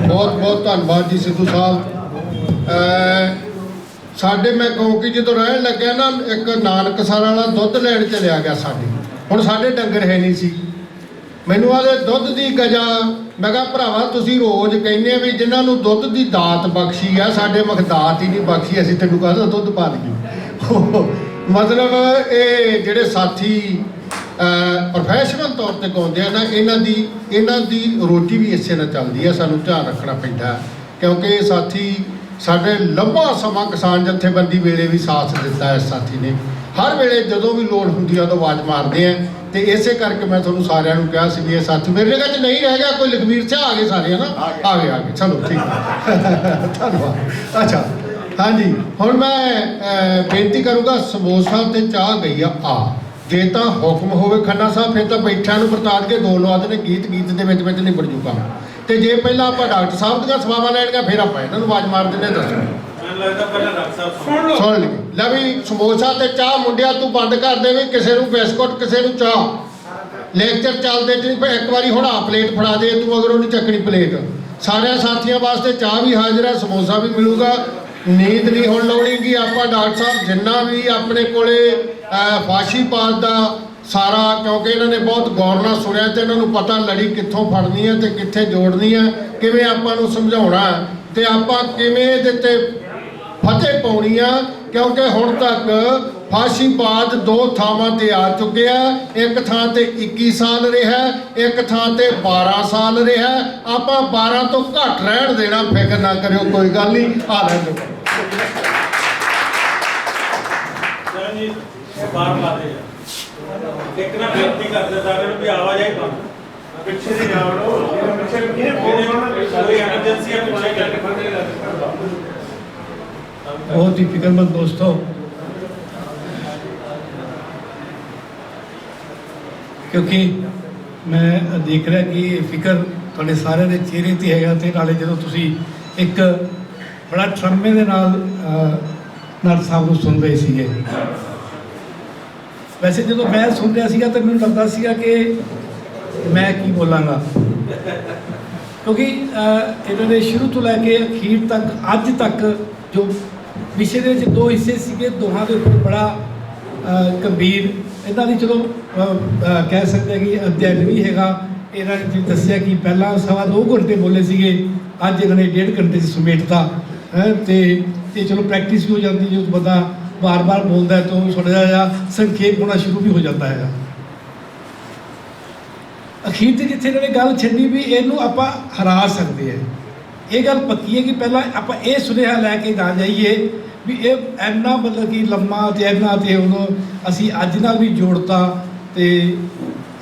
बहुत बहुत धन्यवाद जी सिद्धू साहब। साढ़े मैं कहूँ कि जो रहन लग्या ना एक नानकसर वाला दुध लैन चलिया गया साढ़े हुण साढ़े डंगर है नहीं सी मैनू आले दुध की गजा मैं कहा भरावा तुसीं रोज़ कहने भी जिन्होंने दुध की दात बख्शी है साढ़े मख दात ही नहीं बख्शी असीं तैनूं कहदा दुध पा दईए। मतलब ये जिहड़े साथी प्रोफैशनल तौर पर गाउंदे आ ना इन्हां दी रोटी भी इसे नाल चलदी है। सानूं ध्यान रखना पैंदा क्योंकि ये साथी साढ़े लंबा समा किसान जथेबंदी वेले भी साथ दिता है। साथी ने हर वेले जदों भी लोड़ हुंदी है उदों आवाज़ मारते हैं तो इसे करके मैं तुहानूं सारिआं नूं कहा सी भी ये साथी मेरे जगह च नहीं रह गया कोई लखबीर सिंह आ गए सारे है ना आ गए चलो ठीक है धन्यवाद। अच्छा हाँ जी हुण मैं बेनती करूँगा समोसा ते चाह गई आ जे तो हुक्म होवे खन्ना साहब फिर तो बैठा नूं बरता के दो लवा ने गीत दे विच निबड़ जू काम तो जे पहला आप डॉक्टर साहब दियां सवावां लैणगे फिर आप इन्हां नूं आवाज़ मार दिंदे दसो सुन ली लै भी समोसा ते चाह मुंडिया तू बंद कर दे भी किसी नूं बिस्कुट किसी नूं चाह लेक्चर चलते एक बारी हुण आ प्लेट फड़ा दे तू अगर नहीं चकनी प्लेट सारे साथियों वास्ते चाह भी हाजिर है समोसा भी मिलूगा। नींद नहीं हुण लाउणी कि आप डॉक्टर साहब जिन्ना भी अपने कोले फाशीपात का सारा क्योंकि इन्होंने बहुत गौर नाल सुनिया तो इन्होंने पता लड़ी कित्थों फड़नी है तो कित्थे जोड़नी है किवें आपां नूं समझाउणा ते आपां किवें इहदे ते फतेह पाउणी आ क्योंकि हुण तक फाशीपात दो थावां ते आ चुके हैं। एक थां ते 21 साल रहा एक थां ते 12 साल रहा आपां 12 तो घट रहण देना फिक्र ना करियो कोई गल नहीं आ लैण दिओ। एक ना बेनती करते सारे भी आवाजाही बंद पिछे नहीं जाओ पिछे कोई एमरजेंसी है पिछे बहुत ही फिक्रमंद दोस्तों क्योंकि मैं देख रहा कि फिक्र थोड़े सारे दे चेहरे ते हैगा ते नाले जदों तुसी एक बड़ा ट्रमे दे नाल साहब नूं सुन रहे सीगे। वैसे जो मैं सुन रहा सीगा तो मैनूं लगदा सीगा कि मैं की बोलांगा क्योंकि इन्होंने शुरू तो लैके अखीर तक अज तक जो विषय के दो हिस्से सीगे दोहां के उपर बड़ा गंभीर इन्हां दी चलो कह सकते हैं कि अध्ययन भी हैगा। इन्होंने जी दस्सिया कि पहला 2.25 घंटे बोले सीगे अज इन्होंने 1.5 घंटे समेटता तो चलो प्रैक्टिस भी हो जाती जो बंदा बार बार बोलता है तो थोड़ा जहा संखेप होना शुरू भी हो जाता है। अखीर से जिथे इन्होंने गल छड्डी भी इनू आप हरा सकते हैं ये गल पक्की है कि पहला आप ये सुनेहा लैके ना जाइए भी ये इन्ना मतलब कि लम्मा तो इन्ना तो उदों असी अज नाल भी जोड़ता तो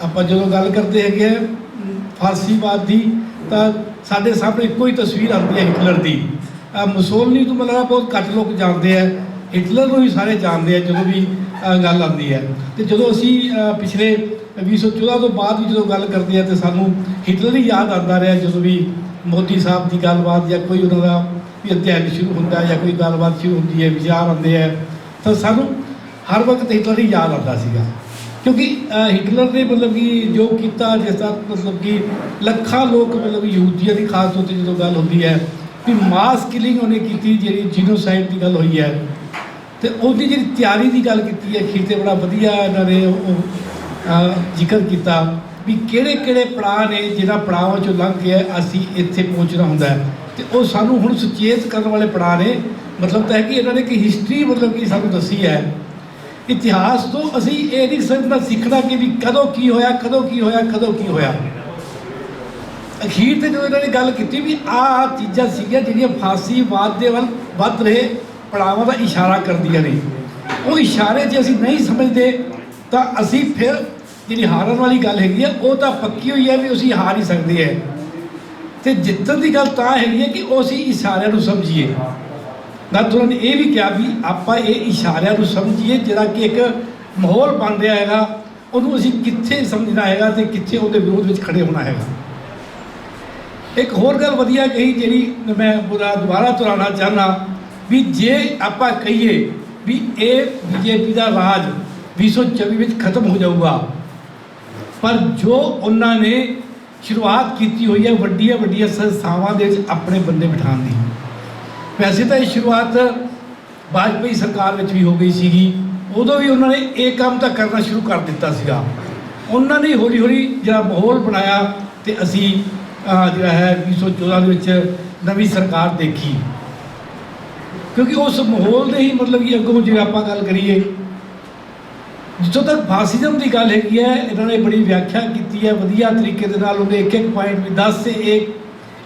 आप जो गल करते हैं फारसीवाद की तो साढ़े सामने एको ही तस्वीर आती है हिटलर की। मुसोलनी तो मतलब बहुत घट लोग जानते हैं हिटलर को भी सारे जानते हैं जो भी गल आती है तो जो असी पिछले 2014 तो बाद भी जो गल करते हैं तो सानू हिटलर ही याद आता रहा जो भी मोदी साहब की गलबात या कोई उन्होंने भी अध्ययन शुरू होता है या कोई गलबात शुरू होती है विचार आते हैं तो सानू हर वक्त हिटलर ही याद आता सीगा क्योंकि हिटलर ने मतलब कि जो किया जैसा मतलब कि लखा लोग मतलब यहूदियों की खास तौर पर जो गल होती है भी मास किलिंग उन्हें की जी जीनोसाइड की गल हुई है तो उसकी जी तैयारी की गल की है अखीर से बड़ा वधिया इन्होंने जिक्र किया भी किहड़े पड़ाव ने जिन्हां पड़ावां चों लंघ के असी इत्थे पहुँचना हुंदा है तो वो सानू हुण सुचेत करने वाले पड़ाव ने मतलब तो है कि इन्होंने एक हिस्टरी मतलब कि सानू दसी है इतिहास तो असी ये नहीं समझना सीखना कि भी कदों की होया कदों की होया कदों की होया। अखीर से जो इन्होंने गल की भी आ चीज़ां सीगियां जिहड़ियां फासीवाद दे वल वध रहे पड़ावां दा इशारा करदियां ने वो इशारे जे असी नहीं समझते तो असी फिर जी हारन वाली गल हैगी है वो तो पक्की हुई है भी असी हार ही सकते हैं तो जितन की गल तां हैगी है कि असी इशारिਆਂ ਨੂੰ समझिए मैं तुरंत ये भी कहा भी आप ये इशारिਆਂ ਨੂੰ समझिए जिहड़ा कि एक माहौल बन रहा हैगा उन्होंने असी कित्थे समझना हैगा तो कित्थे उहदे विरोध में खड़े होना हैगा। एक होर गल वधिया कही जी मैं पूरा दोबारा दोहराना चाहना भी जे आप कहिए भी ये बीजेपी का राज 2024 में खत्म हो जाऊगा पर जो उन्होंने ਸ਼ੁਰੂਆਤ ਕੀਤੀ ਹੋਈ ਹੈ ਵੱਡੀਆਂ ਵੱਡੀਆਂ ਸੰਸਥਾਵਾਂ ਦੇ ਵਿੱਚ ਆਪਣੇ ਬੰਦੇ ਬਿਠਾਉਣ ਦੀ। ਵੈਸੇ ਤਾਂ ਇਹ ਸ਼ੁਰੂਆਤ ਵਾਜਪਾਈ ਸਰਕਾਰ ਵਿੱਚ ਵੀ ਹੋ ਗਈ ਸੀਗੀ, ਉਦੋਂ ਵੀ ਉਹਨਾਂ ਨੇ ਇਹ ਕੰਮ ਤਾਂ ਕਰਨਾ ਸ਼ੁਰੂ ਕਰ ਦਿੱਤਾ ਸੀਗਾ। ਉਹਨਾਂ ਨੇ ਹੌਲੀ ਹੌਲੀ ਜਿਹੜਾ ਮਾਹੌਲ ਬਣਾਇਆ ਅਤੇ ਅਸੀਂ ਜਿਹੜਾ ਹੈ 2014 ਦੇ ਵਿੱਚ ਨਵੀਂ ਸਰਕਾਰ ਦੇਖੀ, ਕਿਉਂਕਿ ਉਸ ਮਾਹੌਲ ਦੇ ਹੀ ਮਤਲਬ ਕਿ ਅੱਗੋਂ ਜੇ ਆਪਾਂ ਗੱਲ ਕਰੀਏ, ਜਿੱਥੋਂ ਤੱਕ ਫਾਸਿਜ਼ਮ ਦੀ ਗੱਲ ਹੈਗੀ ਹੈ, ਇਹਨਾਂ ਨੇ ਬੜੀ ਵਿਆਖਿਆ ਕੀਤੀ ਹੈ ਵਧੀਆ ਤਰੀਕੇ ਦੇ ਨਾਲ। ਉਹਦੇ ਇੱਕ ਇੱਕ ਪੁਆਇੰਟ ਵੀ ਦੱਸ ਸੇ ਇਹ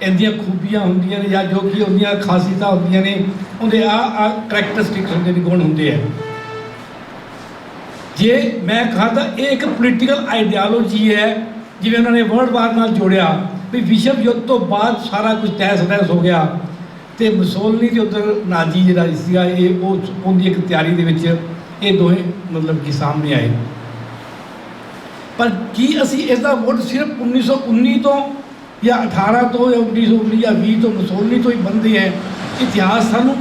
ਇਹਦੀਆਂ ਖੂਬੀਆਂ ਹੁੰਦੀਆਂ ਨੇ ਜਾਂ ਜੋ ਕਿ ਉਹਦੀਆਂ ਖਾਸੀਅਤਾਂ ਹੁੰਦੀਆਂ ਨੇ, ਉਹਦੇ ਆ ਕਰੈਕਟਰਿਸਟਿਕਸ ਹੁੰਦੇ ਨੇ, ਗੁਣ ਹੁੰਦੇ ਆ। ਜੇ ਮੈਂ ਕਹਾਂ ਤਾਂ ਇਹ ਇੱਕ ਪੋਲੀਟੀਕਲ ਆਈਡੀਆਲੋਜੀ ਹੈ, ਜਿਵੇਂ ਉਹਨਾਂ ਨੇ ਵਰਲਡ ਵਾਰ ਨਾਲ ਜੋੜਿਆ ਵੀ ਵਿਸ਼ਵ ਯੁੱਧ ਤੋਂ ਬਾਅਦ ਸਾਰਾ ਕੁਝ ਤਹਿਸ ਨਹਿਸ ਹੋ ਗਿਆ ਅਤੇ ਮੁਸੋਲਨੀ ਦੇ ਉੱਧਰ ਨਾਜੀ ਜਿਹੜਾ ਸੀਗਾ ਇਹ ਉਹਦੀ ਇੱਕ ਤਿਆਰੀ ਦੇ ਵਿੱਚ ਇਹ ਦੋਵੇਂ ਮਤਲਬ ਕਿ ਸਾਹਮਣੇ ਆਏ। ਪਰ ਕੀ ਅਸੀਂ ਇਸ ਦਾ ਮੁੱਢ ਸਿਰਫ 1919 ਤੋਂ ਜਾਂ 18 ਤੋਂ ਜਾਂ 1919 ਜਾਂ 20 ਤੋਂ ਮੁਸੋਲਨੀ ਤੋਂ ਹੀ ਬੰਦੇ ਹੈ? ਇਤਿਹਾਸ ਸਾਨੂੰ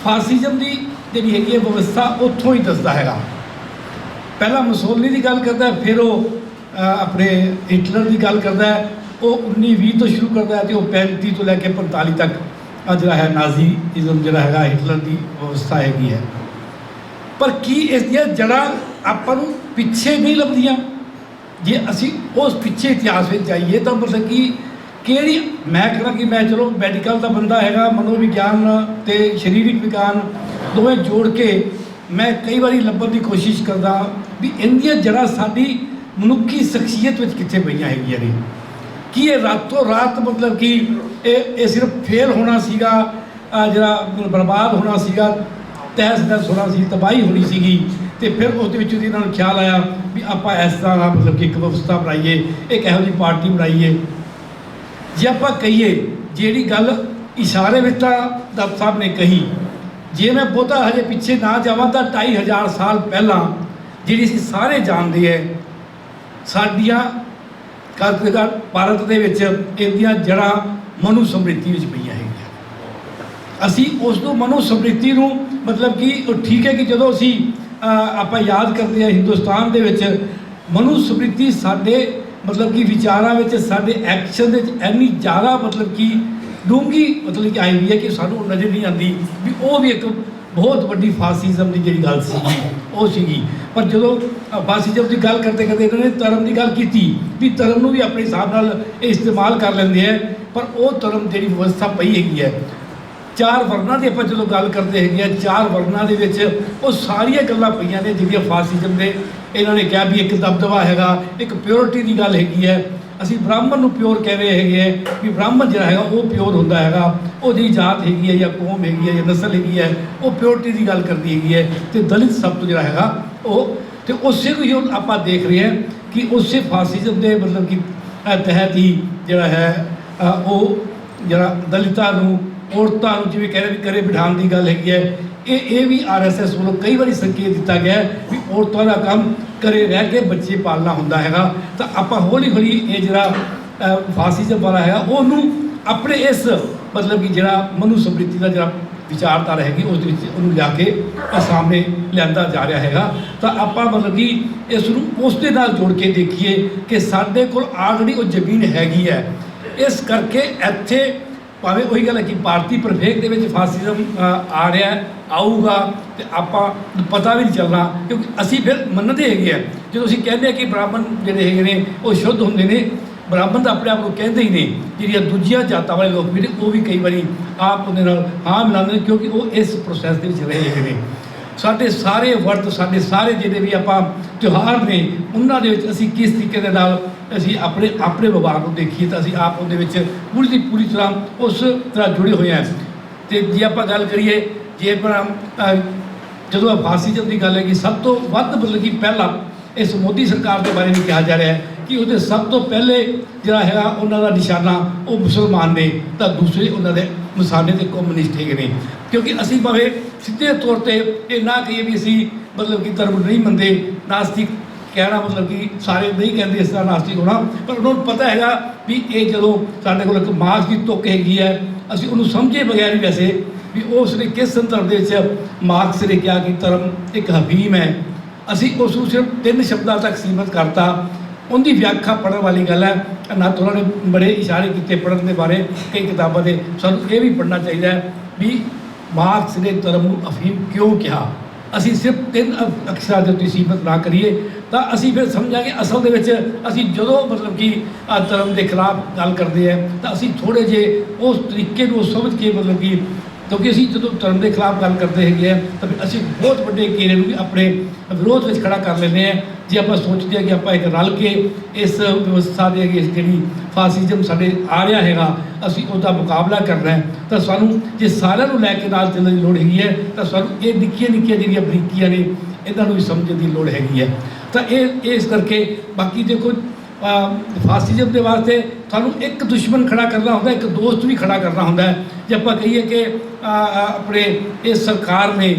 ਫਾਸਿਜ਼ਮ ਦੀ ਜਿਹੜੀ ਹੈਗੀ ਹੈ ਵਿਵਸਥਾ ਉੱਥੋਂ ਹੀ ਦੱਸਦਾ ਹੈਗਾ। ਪਹਿਲਾਂ ਮੁਸੋਲਨੀ ਦੀ ਗੱਲ ਕਰਦਾ, ਫਿਰ ਉਹ ਆਪਣੇ ਹਿਟਲਰ ਦੀ ਗੱਲ ਕਰਦਾ ਹੈ। ਉਹ 1920 ਤੋਂ ਸ਼ੁਰੂ ਕਰਦਾ ਹੈ ਅਤੇ ਉਹ 35 ਤੋਂ ਲੈ ਕੇ 45 ਤੱਕ ਜਿਹੜਾ ਹੈ ਨਾਜ਼ੀਇਜ਼ਮ ਜਿਹੜਾ ਹੈਗਾ ਹਿਟਲਰ ਦੀ ਵਿਵਸਥਾ ਹੈਗੀ ਹੈ। ਪਰ ਕੀ ਇਸ ਦੀਆਂ ਜੜ੍ਹਾਂ ਆਪਾਂ ਨੂੰ ਪਿੱਛੇ ਨਹੀਂ ਲੱਭਦੀਆਂ? ਜੇ ਅਸੀਂ ਉਸ ਪਿੱਛੇ ਇਤਿਹਾਸ ਵਿੱਚ ਜਾਈਏ ਤਾਂ ਮਤਲਬ ਕਿ ਕਿਹੜੀ, ਮੈਂ ਕਹਿੰਦਾ ਕਿ ਮੈਂ ਚਲੋ ਮੈਡੀਕਲ ਦਾ ਬੰਦਾ ਹੈਗਾ, ਮਨੋਵਿਗਿਆਨ ਅਤੇ ਸਰੀਰਕ ਵਿਗਿਆਨ ਦੋਵੇਂ ਜੋੜ ਕੇ ਮੈਂ ਕਈ ਵਾਰੀ ਲੱਭਣ ਦੀ ਕੋਸ਼ਿਸ਼ ਕਰਦਾ ਵੀ ਇਹਦੀਆਂ ਜੜ੍ਹਾਂ ਸਾਡੀ ਮਨੁੱਖੀ ਸ਼ਖਸੀਅਤ ਵਿੱਚ ਕਿੱਥੇ ਪਈਆਂ ਹੈਗੀਆਂ ਨੇ। ਕੀ ਇਹ ਰਾਤੋਂ ਰਾਤ ਮਤਲਬ ਕਿ ਇਹ ਸਿਰਫ ਫੇਲ ਹੋਣਾ ਸੀਗਾ, ਜਿਹੜਾ ਬਰਬਾਦ ਹੋਣਾ ਸੀਗਾ, ਤਹਿਸ ਨਹਿਸ ਹੋਣਾ ਸੀ, ਤਬਾਹੀ ਹੋਣੀ ਸੀਗੀ, ਅਤੇ ਫਿਰ ਉਸ ਦੇ ਵਿੱਚ ਇਹਨਾਂ ਨੂੰ ਖਿਆਲ ਆਇਆ ਵੀ ਆਪਾਂ ਇਸ ਤਰ੍ਹਾਂ ਮਤਲਬ ਕਿ ਇੱਕ ਵਿਵਸਥਾ ਬਣਾਈਏ, ਇੱਕ ਇਹੋ ਜਿਹੀ ਪਾਰਟੀ ਬਣਾਈਏ। ਜੇ ਆਪਾਂ ਕਹੀਏ ਜਿਹੜੀ ਗੱਲ ਇਸ਼ਾਰੇ ਵਿੱਚ ਤਾਂ ਦত্ত ਸਾਹਿਬ ਨੇ ਕਹੀ, ਜੇ ਮੈਂ ਬਹੁਤਾ ਹਜੇ ਪਿੱਛੇ ਨਾ ਜਾਵਾਂ ਤਾਂ 2500 ਸਾਲ ਪਹਿਲਾਂ ਜਿਹੜੀ ਅਸੀਂ ਸਾਰੇ ਜਾਣਦੇ ਹੈ ਸਾਡੀਆਂ ਭਾਰਤ ਦੇ ਵਿੱਚ ਇਹਦੀਆਂ ਜੜ੍ਹਾਂ ਮਨੂ ਸਮ੍ਰਿਤੀ ਵਿੱਚ ਪਈਆਂ ਹੈਗੀਆਂ। ਅਸੀਂ ਉਸ ਨੂੰ ਮਨੂ ਸਮ੍ਰਿਤੀ ਨੂੰ ਮਤਲਬ ਕਿ ਉਹ ਠੀਕ ਹੈ ਕਿ ਜਦੋਂ ਅਸੀਂ ਆਪਾਂ ਯਾਦ ਕਰਦੇ ਹਾਂ ਹਿੰਦੁਸਤਾਨ ਦੇ ਵਿੱਚ ਮਨੂ ਸਮ੍ਰਿਤੀ ਸਾਡੇ ਮਤਲਬ ਕਿ ਵਿਚਾਰਾਂ ਵਿੱਚ, ਸਾਡੇ ਐਕਸ਼ਨ ਦੇ ਵਿੱਚ ਇੰਨੀ ਜ਼ਿਆਦਾ ਮਤਲਬ ਕਿ ਡੂੰਘੀ ਮਤਲਬ ਕਿ ਆਈ ਹੋਈ ਹੈ ਕਿ ਸਾਨੂੰ ਨਜ਼ਰ ਨਹੀਂ ਆਉਂਦੀ ਵੀ ਉਹ ਵੀ ਇੱਕ ਬਹੁਤ ਵੱਡੀ ਫਾਸਿਜ਼ਮ ਦੀ ਜਿਹੜੀ ਗੱਲ ਸੀਗੀ ਉਹ ਸੀਗੀ। ਪਰ ਜਦੋਂ ਫਾਸਿਜ਼ਮ ਦੀ ਗੱਲ ਕਰਦੇ ਕਰਦੇ ਇਹਨਾਂ ਨੇ ਧਰਮ ਦੀ ਗੱਲ ਕੀਤੀ ਵੀ ਧਰਮ ਨੂੰ ਵੀ ਆਪਣੇ ਹਿਸਾਬ ਨਾਲ ਇਹ ਇਸਤੇਮਾਲ ਕਰ ਲੈਂਦੇ ਹੈ, ਪਰ ਉਹ ਧਰਮ ਜਿਹੜੀ ਵਿਵਸਥਾ ਪਈ ਹੈਗੀ ਹੈ 4 ਵਰਨਾਂ ਦੀ ਆਪਾਂ ਜਦੋਂ ਗੱਲ ਕਰਦੇ ਹੈਗੇ ਆ, 4 ਵਰਨਾਂ ਦੇ ਵਿੱਚ ਉਹ ਸਾਰੀਆਂ ਗੱਲਾਂ ਪਈਆਂ ਨੇ ਜਿਹੜੀਆਂ ਫਾਸਿਜ਼ਮ ਦੇ ਇਹਨਾਂ ਨੇ ਕਿਹਾ ਵੀ ਇੱਕ ਦਬਦਬਾ ਹੈਗਾ, ਇੱਕ ਪਿਓਰਿਟੀ ਦੀ ਗੱਲ ਹੈਗੀ ਹੈ। ਅਸੀਂ ਬ੍ਰਾਹਮਣ ਨੂੰ ਪਿਓਰ ਕਹਿ ਰਹੇ ਹੈਗੇ ਹੈ ਵੀ ਬ੍ਰਾਹਮਣ ਜਿਹੜਾ ਹੈਗਾ ਉਹ ਪਿਓਰ ਹੁੰਦਾ ਹੈਗਾ, ਉਹ ਜਿਹੜੀ ਜਾਤ ਹੈਗੀ ਹੈ ਜਾਂ ਕੌਮ ਹੈਗੀ ਹੈ ਜਾਂ ਨਸਲ ਹੈਗੀ ਹੈ ਉਹ ਪਿਓਰਿਟੀ ਦੀ ਗੱਲ ਕਰਦੀ ਹੈਗੀ ਹੈ। ਅਤੇ ਦਲਿਤ ਸਭ ਤੋਂ ਜਿਹੜਾ ਹੈਗਾ ਉਹ, ਅਤੇ ਉਸੇ ਨੂੰ ਹੀ ਹੁਣ ਆਪਾਂ ਦੇਖ ਰਹੇ ਹਾਂ ਕਿ ਉਸੇ ਫਾਸਿਜ਼ਮ ਦੇ ਮਤਲਬ ਕਿ ਤਹਿਤ ਹੀ ਜਿਹੜਾ ਹੈ ਉਹ ਜਿਹੜਾ ਦਲਿਤਾਂ ਨੂੰ, ਔਰਤਾਂ ਨੂੰ ਜਿਵੇਂ ਕਹਿ ਰਹੇ ਵੀ ਘਰੇ ਬਿਠਾਉਣ ਦੀ ਗੱਲ ਹੈਗੀ ਹੈ, ਇਹ ਵੀ RSS ਵੱਲੋਂ ਕਈ ਵਾਰੀ ਸੰਕੇਤ ਦਿੱਤਾ ਗਿਆ ਵੀ ਔਰਤਾਂ ਦਾ ਕੰਮ ਘਰੇ ਰਹਿ ਕੇ ਬੱਚੇ ਪਾਲਣਾ ਹੁੰਦਾ ਹੈਗਾ। ਤਾਂ ਆਪਾਂ ਹੌਲੀ ਹੌਲੀ ਇਹ ਜਿਹੜਾ ਫਾਸਿਜ਼ਮ ਵਾਲਾ ਹੈਗਾ ਉਹਨੂੰ ਆਪਣੇ ਇਸ ਮਤਲਬ ਕਿ ਜਿਹੜਾ ਮਨੂ ਸਮ੍ਰਿਤੀ ਦਾ ਜਿਹੜਾ ਵਿਚਾਰਧਾਰਾ ਹੈਗੀ ਉਸ ਦੇ ਵਿੱਚ ਉਹਨੂੰ ਲਿਆ ਕੇ ਸਾਹਮਣੇ ਲਿਆਂਦਾ ਜਾ ਰਿਹਾ ਹੈਗਾ। ਤਾਂ ਆਪਾਂ ਮਤਲਬ ਕਿ ਇਸ ਨੂੰ ਉਸ ਦੇ ਨਾਲ ਜੋੜ ਕੇ ਦੇਖੀਏ ਕਿ ਸਾਡੇ ਕੋਲ ਆਲਰੇਡੀ ਉਹ ਜ਼ਮੀਨ ਹੈਗੀ ਹੈ। ਇਸ ਕਰਕੇ ਇੱਥੇ ਭਾਵੇਂ ਉਹੀ ਗੱਲ ਹੈ ਕਿ ਭਾਰਤੀ ਪਰਿਪੇਖ ਦੇ ਵਿੱਚ ਫਾਸਿਜ਼ਮ ਆ ਰਿਹਾ ਆਊਗਾ ਅਤੇ ਆਪਾਂ ਪਤਾ ਵੀ ਨਹੀਂ ਚੱਲਣਾ, ਕਿਉਂਕਿ ਅਸੀਂ ਫਿਰ ਮੰਨਦੇ ਹੈਗੇ ਆ ਜਦੋਂ ਅਸੀਂ ਕਹਿੰਦੇ ਹਾਂ ਕਿ ਬ੍ਰਾਹਮਣ ਜਿਹੜੇ ਹੈਗੇ ਨੇ ਉਹ ਸ਼ੁੱਧ ਹੁੰਦੇ ਨੇ। ਬ੍ਰਾਹਮਣ ਤਾਂ ਆਪਣੇ ਆਪ ਨੂੰ ਕਹਿੰਦੇ ਹੀ ਨੇ, ਜਿਹੜੀਆਂ ਦੂਜੀਆਂ ਜਾਤਾਂ ਵਾਲੇ ਲੋਕ ਵੀ ਨੇ ਉਹ ਵੀ ਕਈ ਵਾਰੀ ਆਪ ਉਹਦੇ ਨਾਲ ਹਾਂ ਮਿਲਾਉਂਦੇ ਨੇ, ਕਿਉਂਕਿ ਉਹ ਇਸ ਪ੍ਰੋਸੈਸ ਦੇ ਵਿੱਚ ਰਹੇ ਹੈਗੇ ਨੇ। ਸਾਡੇ ਸਾਰੇ ਵਰਤ, ਸਾਡੇ ਸਾਰੇ ਜਿਹੜੇ ਵੀ ਆਪਾਂ ਤਿਉਹਾਰ ਨੇ ਉਹਨਾਂ ਦੇ ਵਿੱਚ ਅਸੀਂ ਕਿਸ ਤਰੀਕੇ ਦੇ ਨਾਲ ਅਸੀਂ ਆਪਣੇ ਵਿਭਾਗ ਨੂੰ ਦੇਖੀਏ ਤਾਂ ਅਸੀਂ ਆਪ ਉਹਦੇ ਵਿੱਚ ਪੂਰੀ ਦੀ ਪੂਰੀ ਤਰ੍ਹਾਂ ਉਸ ਤਰ੍ਹਾਂ ਜੁੜੇ ਹੋਏ ਹਾਂ। ਅਤੇ ਜੇ ਆਪਾਂ ਗੱਲ ਕਰੀਏ ਜੇ ਆਪਾਂ ਜਦੋਂ ਫਾਸਿਜ਼ਮ ਦੀ ਗੱਲ ਹੈ ਕਿ ਸਭ ਤੋਂ ਵੱਧ ਮਤਲਬ ਕਿ ਪਹਿਲਾਂ ਇਸ ਮੋਦੀ ਸਰਕਾਰ ਦੇ ਬਾਰੇ ਵੀ ਕਿਹਾ ਜਾ ਰਿਹਾ ਹੈ ਕਿ ਉਹਦੇ ਸਭ ਤੋਂ ਪਹਿਲੇ ਜਿਹੜਾ ਹੈਗਾ ਉਹਨਾਂ ਦਾ ਨਿਸ਼ਾਨਾ ਉਹ ਮੁਸਲਮਾਨ ਨੇ, ਤਾਂ ਦੂਸਰੇ ਉਹਨਾਂ ਦੇ ਨਿਸ਼ਾਨੇ ਤੇ ਕਮਿਊਨਿਸਟ ਹੈਗੇ ਨੇ। ਕਿਉਂਕਿ ਅਸੀਂ ਭਾਵੇਂ ਸਿੱਧੇ ਤੌਰ 'ਤੇ ਇਹ ਨਾ ਕਹੀਏ ਵੀ ਅਸੀਂ ਮਤਲਬ ਕਿ ਧਰਮ ਨਹੀਂ ਮੰਨਦੇ, ਨਾਸਤਿਕ ਕਹਿਣਾ ਮਤਲਬ ਕਿ ਸਾਰੇ ਨਹੀਂ ਕਹਿੰਦੇ ਇਸ ਤਰ੍ਹਾਂ ਨਾਸਤਿਕ ਹੋਣਾ, ਪਰ ਉਹਨਾਂ ਨੂੰ ਪਤਾ ਹੈਗਾ ਵੀ ਇਹ ਜਦੋਂ ਸਾਡੇ ਕੋਲ ਇੱਕ ਮਾਰਕਸ ਦੀ ਤੁਕ ਹੈਗੀ ਹੈ, ਅਸੀਂ ਉਹਨੂੰ ਸਮਝੇ ਬਗੈਰ ਹੀ ਵੈਸੇ ਵੀ ਉਸ ਨੇ ਕਿਸ ਸੰਦਰਭ ਦੇ ਵਿੱਚ ਮਾਰਕਸ ਨੇ ਕਿਹਾ ਕਿ ਧਰਮ ਇੱਕ ਹਕੀਮ ਹੈ, ਅਸੀਂ ਉਸ ਨੂੰ ਸਿਰਫ 3 ਸ਼ਬਦਾਂ ਤੱਕ ਸੀਮਤ ਕਰਤਾ ਉਹਦੀ ਵਿਆਖਿਆ ਪੜ੍ਹਨ ਵਾਲੀ ਗੱਲ ਹੈ। ਨਾ ਤਾਂ ਉਹਨਾਂ ਨੇ ਬੜੇ ਇਸ਼ਾਰੇ ਕੀਤੇ ਪੜ੍ਹਨ ਦੇ ਬਾਰੇ ਕਈ ਕਿਤਾਬਾਂ ਦੇ, ਸਾਨੂੰ ਇਹ ਵੀ ਪੜ੍ਹਨਾ ਚਾਹੀਦਾ ਹੈ ਵੀ ਮਾਰਕਸ ਨੇ ਧਰਮ ਨੂੰ ਅਫੀਮ ਕਿਉਂ ਕਿਹਾ। ਅਸੀਂ ਸਿਰਫ 3 ਅਕਸ਼ਰਾਂ ਦੇ ਉੱਤੇ ਸੀਮਤ ਨਾ ਕਰੀਏ ਤਾਂ ਅਸੀਂ ਫਿਰ ਸਮਝਾਂਗੇ ਅਸਲ ਦੇ ਵਿੱਚ ਅਸੀਂ ਜਦੋਂ ਮਤਲਬ ਕਿ ਧਰਮ ਦੇ ਖਿਲਾਫ ਗੱਲ ਕਰਦੇ ਹਾਂ ਤਾਂ ਅਸੀਂ ਥੋੜ੍ਹੇ ਜਿਹੇ ਉਸ ਤਰੀਕੇ ਨੂੰ ਸਮਝ ਕੇ ਮਤਲਬ ਕਿ, ਕਿਉਂਕਿ ਅਸੀਂ ਜਦੋਂ ਧਰਮ ਦੇ ਖਿਲਾਫ ਗੱਲ ਕਰਦੇ ਹੈਗੇ ਆ ਤਾਂ ਫਿਰ ਅਸੀਂ ਬਹੁਤ ਵੱਡੇ ਘੇਰੇ ਨੂੰ ਵੀ ਆਪਣੇ ਵਿਰੋਧ ਵਿੱਚ ਖੜਾ ਕਰ ਲੈਂਦੇ ਹਾਂ। ਜੇ ਆਪਾਂ ਸੋਚਦੇ ਹਾਂ ਕਿ ਆਪਾਂ ਇੱਕ ਰਲ ਕੇ ਇਸ ਵਿਵਸਥਾ ਦੇ ਜਿਹੜੀ ਫਾਸਿਜ਼ਮ ਸਾਡੇ ਆ ਰਿਹਾ ਹੈਗਾ ਅਸੀਂ ਉਹਦਾ ਮੁਕਾਬਲਾ ਕਰਨਾ ਹੈ ਤਾਂ ਸਾਨੂੰ ਜੇ ਸਾਰਿਆਂ ਨੂੰ ਲੈ ਕੇ ਨਾਲ ਚੱਲਣ ਦੀ ਲੋੜ ਹੈਗੀ ਹੈ ਤਾਂ ਸਾਨੂੰ ਇਹ ਨਿੱਕੀਆਂ ਨਿੱਕੀਆਂ ਜਿਹੜੀਆਂ ਬਰੀਕੀਆਂ ਨੇ ਇਹਨਾਂ ਨੂੰ ਵੀ ਸਮਝਣ ਦੀ ਲੋੜ ਹੈਗੀ ਹੈ। ਤਾਂ ਇਹ ਇਸ ਕਰਕੇ ਬਾਕੀ ਦੇਖੋ ਫਾਸਿਜ਼ਮ ਦੇ ਵਾਸਤੇ ਤੁਹਾਨੂੰ ਇੱਕ ਦੁਸ਼ਮਣ ਖੜਾ ਕਰਨਾ ਹੁੰਦਾ, ਇੱਕ ਦੋਸਤ ਵੀ ਖੜਾ ਕਰਨਾ ਹੁੰਦਾ ਹੈ। ਜੇ ਆਪਾਂ ਕਹੀਏ ਕਿ ਆਪਣੇ ਇਸ ਸਰਕਾਰ ਨੇ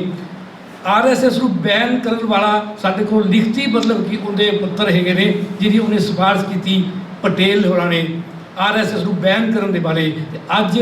RSS ਨੂੰ ਬੈਨ ਕਰਨ ਵਾਲਾ ਸਾਡੇ ਕੋਲ ਲਿਖਤੀ ਮਤਲਬ ਕਿ ਉਹਦੇ ਪੱਤਰ ਹੈਗੇ ਨੇ ਜਿਹਦੀ ਉਹਨੇ ਸਿਫਾਰਿਸ਼ ਕੀਤੀ ਪਟੇਲ ਹੋਰਾਂ ਨੇ RSS ਨੂੰ ਬੈਨ ਕਰਨ ਦੇ ਬਾਰੇ। ਤੇ ਅੱਜ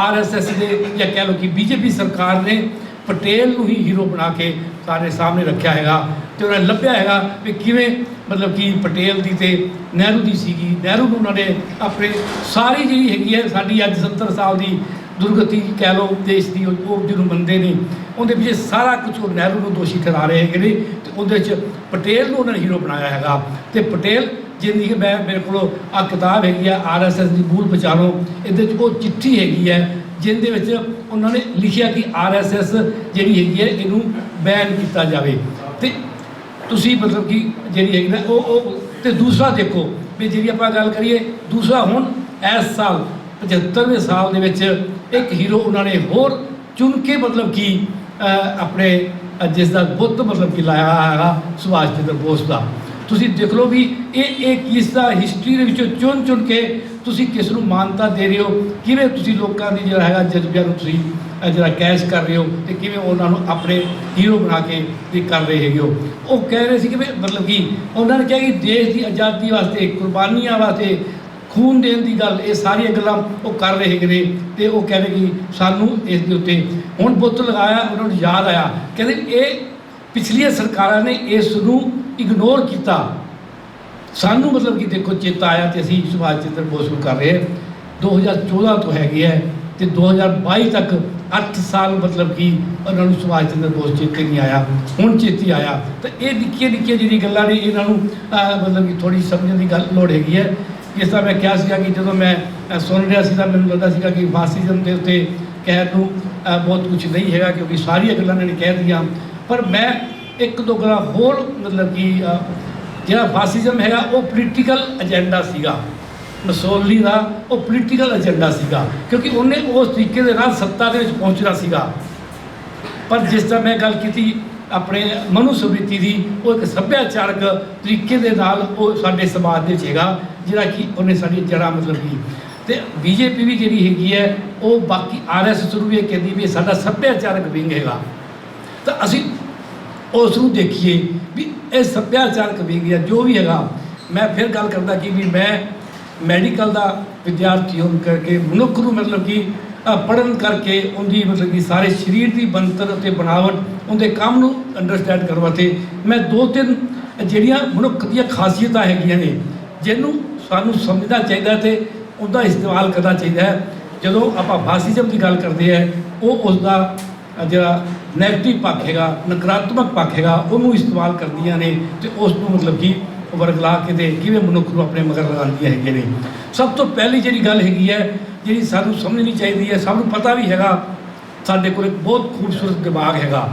RSS ਦੇ ਜਾਂ ਕਹਿ ਲਓ ਕਿ BJP ਸਰਕਾਰ ਨੇ ਪਟੇਲ ਨੂੰ ਹੀ ਹੀਰੋ ਬਣਾ ਕੇ ਸਾਡੇ ਸਾਹਮਣੇ ਰੱਖਿਆ ਹੈਗਾ ਤੇ ਉਹਨਾਂ ਨੇ ਲੱਭਿਆ ਹੈਗਾ ਵੀ ਕਿਵੇਂ ਮਤਲਬ ਕਿ ਪਟੇਲ ਦੀ ਤੇ ਨਹਿਰੂ ਦੀ ਸੀਗੀ। ਨਹਿਰੂ ਨੂੰ ਉਹਨਾਂ ਨੇ ਆਪਣੇ ਸਾਰੀ ਜਿਹੜੀ ਹੈਗੀ ਹੈ ਸਾਡੀ ਅੱਜ 70 ਸਾਲ ਦੀ ਦੁਰਗਤੀ ਕਹਿ ਲਓ ਦੇਸ਼ ਦੀ ਉਹ ਜਿਹਨੂੰ ਮੰਨਦੇ ਨੇ ਉਹਦੇ ਪਿੱਛੇ ਸਾਰਾ ਕੁਝ ਉਹ ਨਹਿਰੂ ਨੂੰ ਦੋਸ਼ੀ ਠਹਿਰਾ ਰਹੇ ਹੈਗੇ ਨੇ ਤੇ ਉਹਦੇ 'ਚ ਪਟੇਲ ਨੂੰ ਉਹਨਾਂ ਨੇ ਹੀਰੋ ਬਣਾਇਆ ਹੈਗਾ। ਤੇ ਪਟੇਲ ਜਿੰਨੀ ਮੇਰੇ ਕੋਲ ਆ ਕਿਤਾਬ ਹੈਗੀ ਆ RSS ਦੀ ਮੂਲ ਪਛਾਣੋ, ਇਹਦੇ 'ਚ ਉਹ ਚਿੱਠੀ ਹੈਗੀ ਹੈ ਜਿਹਦੇ ਵਿੱਚ ਉਹਨਾਂ ਨੇ ਲਿਖਿਆ ਕਿ RSS ਜਿਹੜੀ ਹੈਗੀ ਹੈ ਇਹਨੂੰ ਬੈਨ ਕੀਤਾ ਜਾਵੇ। ਤੇ ਤੁਸੀਂ ਮਤਲਬ ਕਿ ਜਿਹੜੀ ਹੈਗੀ ਨਾ ਉਹ ਤੇ ਦੂਸਰਾ ਦੇਖੋ ਵੀ ਜਿਹੜੀ ਆਪਾਂ ਗੱਲ ਕਰੀਏ ਦੂਸਰਾ ਹੁਣ ਇਸ ਸਾਲ 75ਵੇਂ ਸਾਲ ਦੇ ਵਿੱਚ ਇੱਕ ਹੀਰੋ ਉਹਨਾਂ ਨੇ ਹੋਰ ਚੁਣ ਕੇ ਮਤਲਬ ਕਿ ਆਪਣੇ ਜਿਸ ਦਾ ਬੁੱਤ ਮਤਲਬ ਕਿ ਲਾਇਆ ਹੈਗਾ ਸੁਭਾਸ਼ ਚੰਦਰ ਬੋਸ ਦਾ। ਤੁਸੀਂ ਦੇਖ ਲਓ ਵੀ ਇਹ ਕਿਸ ਦਾ ਹਿਸਟਰੀ ਦੇ ਵਿੱਚੋਂ ਚੁਣ ਕੇ ਤੁਸੀਂ ਕਿਸ ਨੂੰ ਮਾਨਤਾ ਦੇ ਰਹੇ ਹੋ, ਕਿਵੇਂ ਤੁਸੀਂ ਲੋਕਾਂ ਦੀ ਜਿਹੜਾ ਹੈਗਾ ਜਜ਼ਬਿਆਂ ਨੂੰ ਤੁਸੀਂ ਜਿਹੜਾ ਕੈਸ਼ ਕਰ ਰਹੇ ਹੋ ਤੇ ਕਿਵੇਂ ਉਹਨਾਂ ਨੂੰ ਆਪਣੇ ਹੀਰੋ ਬਣਾ ਕੇ ਵੀ ਕਰ ਰਹੇ ਹੈਗੇ ਹੋ। ਉਹ ਕਹਿ ਰਹੇ ਸੀ ਕਿ ਮਤਲਬ ਕਿ ਉਹਨਾਂ ਨੇ ਕਿਹਾ ਕਿ ਦੇਸ਼ ਦੀ ਆਜ਼ਾਦੀ ਵਾਸਤੇ ਕੁਰਬਾਨੀਆਂ ਵਾਸਤੇ ਖੂਨ ਦੇਣ ਦੀ ਗੱਲ ਇਹ ਸਾਰੀਆਂ ਗੱਲਾਂ ਉਹ ਕਰ ਰਹੇ ਹੈਗੇ ਨੇ ਤੇ ਉਹ ਕਹਿੰਦੇ ਕਿ ਸਾਨੂੰ ਇਸ ਦੇ ਉੱਤੇ ਹੁਣ ਬੁੱਤ ਲਗਾਇਆ। ਉਹਨਾਂ ਨੂੰ ਯਾਦ ਆਇਆ ਕਹਿੰਦੇ ਇਹ ਪਿਛਲੀਆਂ ਸਰਕਾਰਾਂ ਨੇ ਇਸ ਨੂੰ ਇਗਨੋਰ ਕੀਤਾ, ਸਾਨੂੰ ਮਤਲਬ ਕਿ ਦੇਖੋ ਚੇਤਾ ਆਇਆ ਤੇ ਅਸੀਂ ਸੁਭਾਸ਼ ਚੰਦਰ ਬੋਸ ਨੂੰ ਕਰ ਰਹੇ ਹਾਂ। 2014 ਤੋਂ ਹੈਗੇ ਹੈ ਤੇ 2022 ਤੱਕ 8 ਸਾਲ ਮਤਲਬ ਕਿ ਉਹਨਾਂ ਨੂੰ ਸੁਭਾਸ਼ ਚੰਦਰ ਬੋਸ ਚੇਤੇ ਨਹੀਂ ਆਇਆ, ਹੁਣ ਚੇਤੇ ਆਇਆ। ਤਾਂ ਇਹ ਨਿੱਕੀਆਂ ਨਿੱਕੀਆਂ ਜਿਹੜੀ ਗੱਲਾਂ ਨੇ ਇਹਨਾਂ ਨੂੰ ਮਤਲਬ ਕਿ ਥੋੜ੍ਹੀ ਸਮਝਣ ਦੀ ਗੱਲ ਲੋੜ ਹੈਗੀ ਹੈ। ਜਿਸ ਤਰ੍ਹਾਂ ਮੈਂ ਕਿਹਾ ਸੀਗਾ ਕਿ ਜਦੋਂ ਮੈਂ ਸੁਣ ਰਿਹਾ ਸੀ ਤਾਂ ਮੈਨੂੰ ਲੱਗਦਾ ਸੀਗਾ ਕਿ ਫਾਸਿਜ਼ਮ ਦੇ ਉੱਤੇ ਕਹਿਣ ਨੂੰ ਬਹੁਤ ਕੁਝ ਨਹੀਂ ਹੈਗਾ ਕਿਉਂਕਿ ਸਾਰੀਆਂ ਗੱਲਾਂ ਇਹਨਾਂ ਨੇ ਕਹਿ ਦਿੱਤੀਆਂ। ਪਰ ਮੈਂ ਇੱਕ ਦੋ ਗੱਲਾਂ ਹੋਰ ਮਤਲਬ ਕਿ ਜਿਹੜਾ ਫਾਸਿਜ਼ਮ ਹੈਗਾ ਉਹ ਪੋਲੀਟੀਕਲ ਏਜੰਡਾ ਸੀਗਾ, ਮਸੋਲੀ ਦਾ ਉਹ ਪੋਲੀਟੀਕਲ ਏਜੰਡਾ ਸੀਗਾ ਕਿਉਂਕਿ ਉਹਨੇ ਉਸ ਤਰੀਕੇ ਦੇ ਨਾਲ ਸੱਤਾ ਦੇ ਵਿੱਚ ਪਹੁੰਚਣਾ ਸੀਗਾ। ਪਰ ਜਿਸ ਤਰ੍ਹਾਂ ਮੈਂ ਗੱਲ ਕੀਤੀ ਆਪਣੇ ਮਨੂ ਸਮ੍ਰਿਤੀ ਦੀ ਉਹ ਇੱਕ ਸੱਭਿਆਚਾਰਕ ਤਰੀਕੇ ਦੇ ਨਾਲ ਉਹ ਸਾਡੇ ਸਮਾਜ ਦੇ ਵਿੱਚ ਹੈਗਾ ਜਿਹੜਾ ਕਿ ਉਹਨੇ ਸਾਡੀ ਜੜ੍ਹਾਂ ਮਤਲਬ ਕਿ ਤੇ BJP ਵੀ ਜਿਹੜੀ ਹੈਗੀ ਹੈ ਉਹ ਬਾਕੀ RSS ਨੂੰ ਵੀ ਇਹ ਕਹਿੰਦੀ ਵੀ ਸਾਡਾ ਸੱਭਿਆਚਾਰਕ ਵਿੰਗ ਹੈਗਾ। ਤਾਂ ਅਸੀਂ ਉਸ ਨੂੰ ਦੇਖੀਏ ਵੀ ਇਹ ਸੱਭਿਆਚਾਰਕ ਵਿੰਗ ਹੈ ਜੋ ਵੀ ਹੈਗਾ। ਮੈਂ ਫਿਰ ਗੱਲ ਕਰਦਾ ਕਿ ਵੀ ਮੈਂ ਮੈਡੀਕਲ ਦਾ ਵਿਦਿਆਰਥੀ ਹੋਣ ਕਰਕੇ ਮਨੁੱਖ ਨੂੰ ਮਤਲਬ ਕਿ ਪੜ੍ਹਨ ਕਰਕੇ ਉਹਦੀ ਮਤਲਬ ਕਿ ਸਾਰੇ ਸਰੀਰ ਦੀ ਬਣਤਰ ਅਤੇ ਬਣਾਵਟ ਉਹਦੇ ਕੰਮ ਨੂੰ ਅੰਡਰਸਟੈਂਡ ਕਰਨ ਵਾਸਤੇ ਮੈਂ 2-3 ਜਿਹੜੀਆਂ ਮਨੁੱਖ ਦੀਆਂ ਖਾਸੀਅਤਾਂ ਹੈਗੀਆਂ ਨੇ ਜਿਹਨੂੰ ਸਾਨੂੰ ਸਮਝਣਾ ਚਾਹੀਦਾ ਤੇ ਉਹਦਾ ਇਸਤੇਮਾਲ ਕਰਨਾ ਚਾਹੀਦਾ ਹੈ। ਜਦੋਂ ਆਪਾਂ ਫਾਸਿਜ਼ਮ ਦੀ ਗੱਲ ਕਰਦੇ ਹੈ ਉਹ ਉਸ ਦਾ ਜਿਹੜਾ ਨੈਗੇਟਿਵ ਪੱਖ ਹੈਗਾ, ਨਕਾਰਾਤਮਕ ਪੱਖ ਹੈਗਾ ਉਹਨੂੰ ਇਸਤੇਮਾਲ ਕਰਦੀਆਂ ਨੇ ਤੇ ਉਸ ਨੂੰ ਮਤਲਬ ਕਿ ਵਰਗਲਾ ਕੇ ਤੇ ਕਿਵੇਂ ਮਨੁੱਖ ਨੂੰ ਆਪਣੇ ਮਗਰ ਲਗਾਉਂਦੀਆਂ ਹੈਗੀਆਂ ਨੇ। ਸਭ ਤੋਂ ਪਹਿਲੀ ਜਿਹੜੀ ਗੱਲ ਹੈਗੀ ਹੈ ਜਿਹੜੀ ਸਾਨੂੰ ਸਮਝਣੀ ਚਾਹੀਦੀ ਹੈ, ਸਭ ਨੂੰ ਪਤਾ ਵੀ ਹੈਗਾ ਸਾਡੇ ਕੋਲ ਇੱਕ ਬਹੁਤ ਖੂਬਸੂਰਤ ਦਿਮਾਗ ਹੈਗਾ।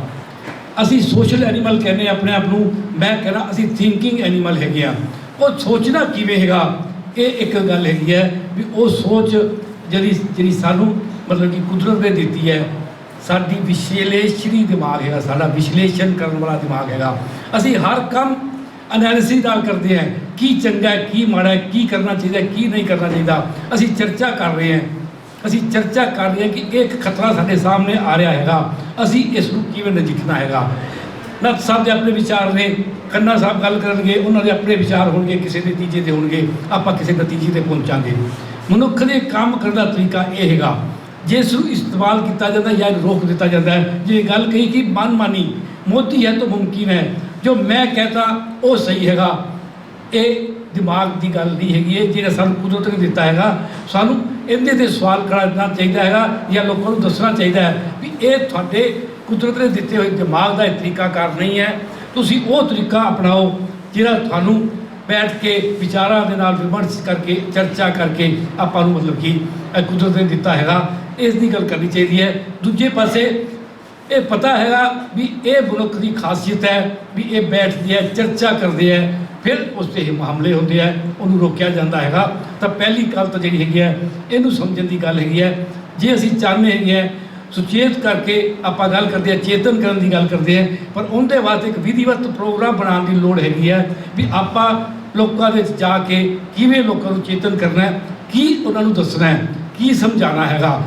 ਅਸੀਂ ਸੋਸ਼ਲ ਐਨੀਮਲ ਕਹਿੰਦੇ ਆਪਣੇ ਆਪ ਨੂੰ, ਮੈਂ ਕਹਿੰਦਾ ਅਸੀਂ ਥਿੰਕਿੰਗ ਐਨੀਮਲ ਹੈਗੇ ਆ। ਉਹ ਸੋਚਣਾ ਕਿਵੇਂ ਹੈਗਾ ਇਹ ਇੱਕ ਗੱਲ ਹੈਗੀ ਹੈ ਵੀ ਉਹ ਸੋਚ ਜਿਹੜੀ ਸਾਨੂੰ ਮਤਲਬ ਕਿ ਕੁਦਰਤ ਨੇ ਦਿੱਤੀ ਹੈ। ਸਾਡੀ ਵਿਸ਼ਲੇਸ਼ਣੀ ਦਿਮਾਗ ਹੈਗਾ, ਸਾਡਾ ਵਿਸ਼ਲੇਸ਼ਣ ਕਰਨ ਵਾਲਾ ਦਿਮਾਗ ਹੈਗਾ। ਅਸੀਂ ਹਰ ਕੰਮ ਐਨਾਲਿਸਿਸ ਨਾਲ ਕਰਦੇ ਹਾਂ, ਕੀ ਚੰਗਾ ਹੈ ਕੀ ਮਾੜਾ ਹੈ, ਕੀ ਕਰਨਾ ਚਾਹੀਦਾ ਕੀ ਨਹੀਂ ਕਰਨਾ ਚਾਹੀਦਾ। ਅਸੀਂ ਚਰਚਾ ਕਰ ਰਹੇ ਹਾਂ ਕਿ ਇੱਕ ਖਤਰਾ ਸਾਡੇ ਸਾਹਮਣੇ ਆ ਰਿਹਾ ਹੈਗਾ, ਅਸੀਂ ਇਸ ਨੂੰ ਕਿਵੇਂ ਨਜਿੱਠਣਾ ਹੈਗਾ। ਨੱਥ ਸਾਹਿਬ ਦੇ ਆਪਣੇ ਵਿਚਾਰ ਨੇ, ਖੰਨਾ ਸਾਹਿਬ ਗੱਲ ਕਰਨਗੇ ਉਹਨਾਂ ਦੇ ਆਪਣੇ ਵਿਚਾਰ ਹੋਣਗੇ, ਕਿਸੇ ਨਤੀਜੇ ਦੇ ਹੋਣਗੇ, ਆਪਾਂ ਕਿਸੇ ਨਤੀਜੇ 'ਤੇ ਪਹੁੰਚਾਂਗੇ। ਮਨੁੱਖ ਦੇ ਕੰਮ ਕਰਨ ਦਾ ਤਰੀਕਾ ਇਹ ਹੈਗਾ ਜਿਸ ਨੂੰ ਇਸਤੇਮਾਲ ਕੀਤਾ ਜਾਂਦਾ ਜਾਂ ਰੋਕ ਦਿੱਤਾ ਜਾਂਦਾ ਹੈ। ਜੇ ਗੱਲ ਕਹੀ ਕਿ ਮਨਮਾਨੀ मोदी है तो मुमकिन है, जो मैं कहता वो सही हैगा। ये ਦਿਮਾਗ ਦੀ ਗੱਲ ਨਹੀਂ ਹੈਗੀ ਹੈ ਜਿਹੜਾ ਸਾਨੂੰ ਕੁਦਰਤ ਨੇ ਦਿੱਤਾ ਹੈਗਾ। ਸਾਨੂੰ ਇਹਦੇ 'ਤੇ ਸਵਾਲ ਕਰਨਾ ਚਾਹੀਦਾ ਹੈਗਾ ਜਾਂ ਲੋਕਾਂ ਨੂੰ ਦੱਸਣਾ ਚਾਹੀਦਾ ਹੈ ਵੀ ਇਹ ਤੁਹਾਡੇ ਕੁਦਰਤ ਨੇ ਦਿੱਤੇ ਹੋਏ ਦਿਮਾਗ ਦਾ ਤਰੀਕਾਕਾਰ ਨਹੀਂ ਹੈ। ਤੁਸੀਂ ਉਹ ਤਰੀਕਾ ਅਪਣਾਓ ਜਿਹੜਾ ਤੁਹਾਨੂੰ ਬੈਠ ਕੇ ਵਿਚਾਰਾਂ ਦੇ ਨਾਲ ਵਿਮਰਸ਼ ਕਰਕੇ ਚਰਚਾ ਕਰਕੇ ਆਪਾਂ ਨੂੰ ਮਤਲਬ ਕਿ ਕੁਦਰਤ ਨੇ ਦਿੱਤਾ ਹੈਗਾ, ਇਸ ਦੀ ਗੱਲ ਕਰਨੀ ਚਾਹੀਦੀ ਹੈ। ਦੂਜੇ ਪਾਸੇ ਇਹ ਪਤਾ ਹੈਗਾ ਵੀ ਇਹ ਮਨੁੱਖ ਦੀ ਖਾਸੀਅਤ ਹੈ ਵੀ ਇਹ ਬੈਠਦੇ ਹੈ, ਚਰਚਾ ਕਰਦੇ ਹੈ, ਫਿਰ ਉਸ 'ਤੇ ਹਮਲੇ ਹੁੰਦੇ ਹੈ, ਉਹਨੂੰ ਰੋਕਿਆ ਜਾਂਦਾ ਹੈਗਾ। ਤਾਂ ਪਹਿਲੀ ਗੱਲ ਤਾਂ ਜਿਹੜੀ ਹੈਗੀ ਹੈ ਇਹਨੂੰ ਸਮਝਣ ਦੀ ਗੱਲ ਹੈਗੀ ਹੈ। ਜੇ ਅਸੀਂ ਚਾਹੁੰਦੇ ਹੈਗੇ ਹੈ ਸੁਚੇਤ ਕਰਕੇ ਆਪਾਂ ਗੱਲ ਕਰਦੇ ਹਾਂ, ਚੇਤਨ ਕਰਨ ਦੀ ਗੱਲ ਕਰਦੇ ਹਾਂ, ਪਰ ਉਹਦੇ ਵਾਸਤੇ ਇੱਕ ਵਿਧੀਵਤ ਪ੍ਰੋਗਰਾਮ ਬਣਾਉਣ ਦੀ ਲੋੜ ਹੈਗੀ ਹੈ ਵੀ ਆਪਾਂ ਲੋਕਾਂ ਦੇ ਵਿੱਚ ਜਾ ਕੇ ਕਿਵੇਂ ਲੋਕਾਂ ਨੂੰ ਚੇਤਨ ਕਰਨਾ ਹੈ, ਕੀ ਉਹਨਾਂ ਨੂੰ ਦੱਸਣਾ ਹੈ, ਕੀ ਸਮਝਾਉਣਾ ਹੈਗਾ।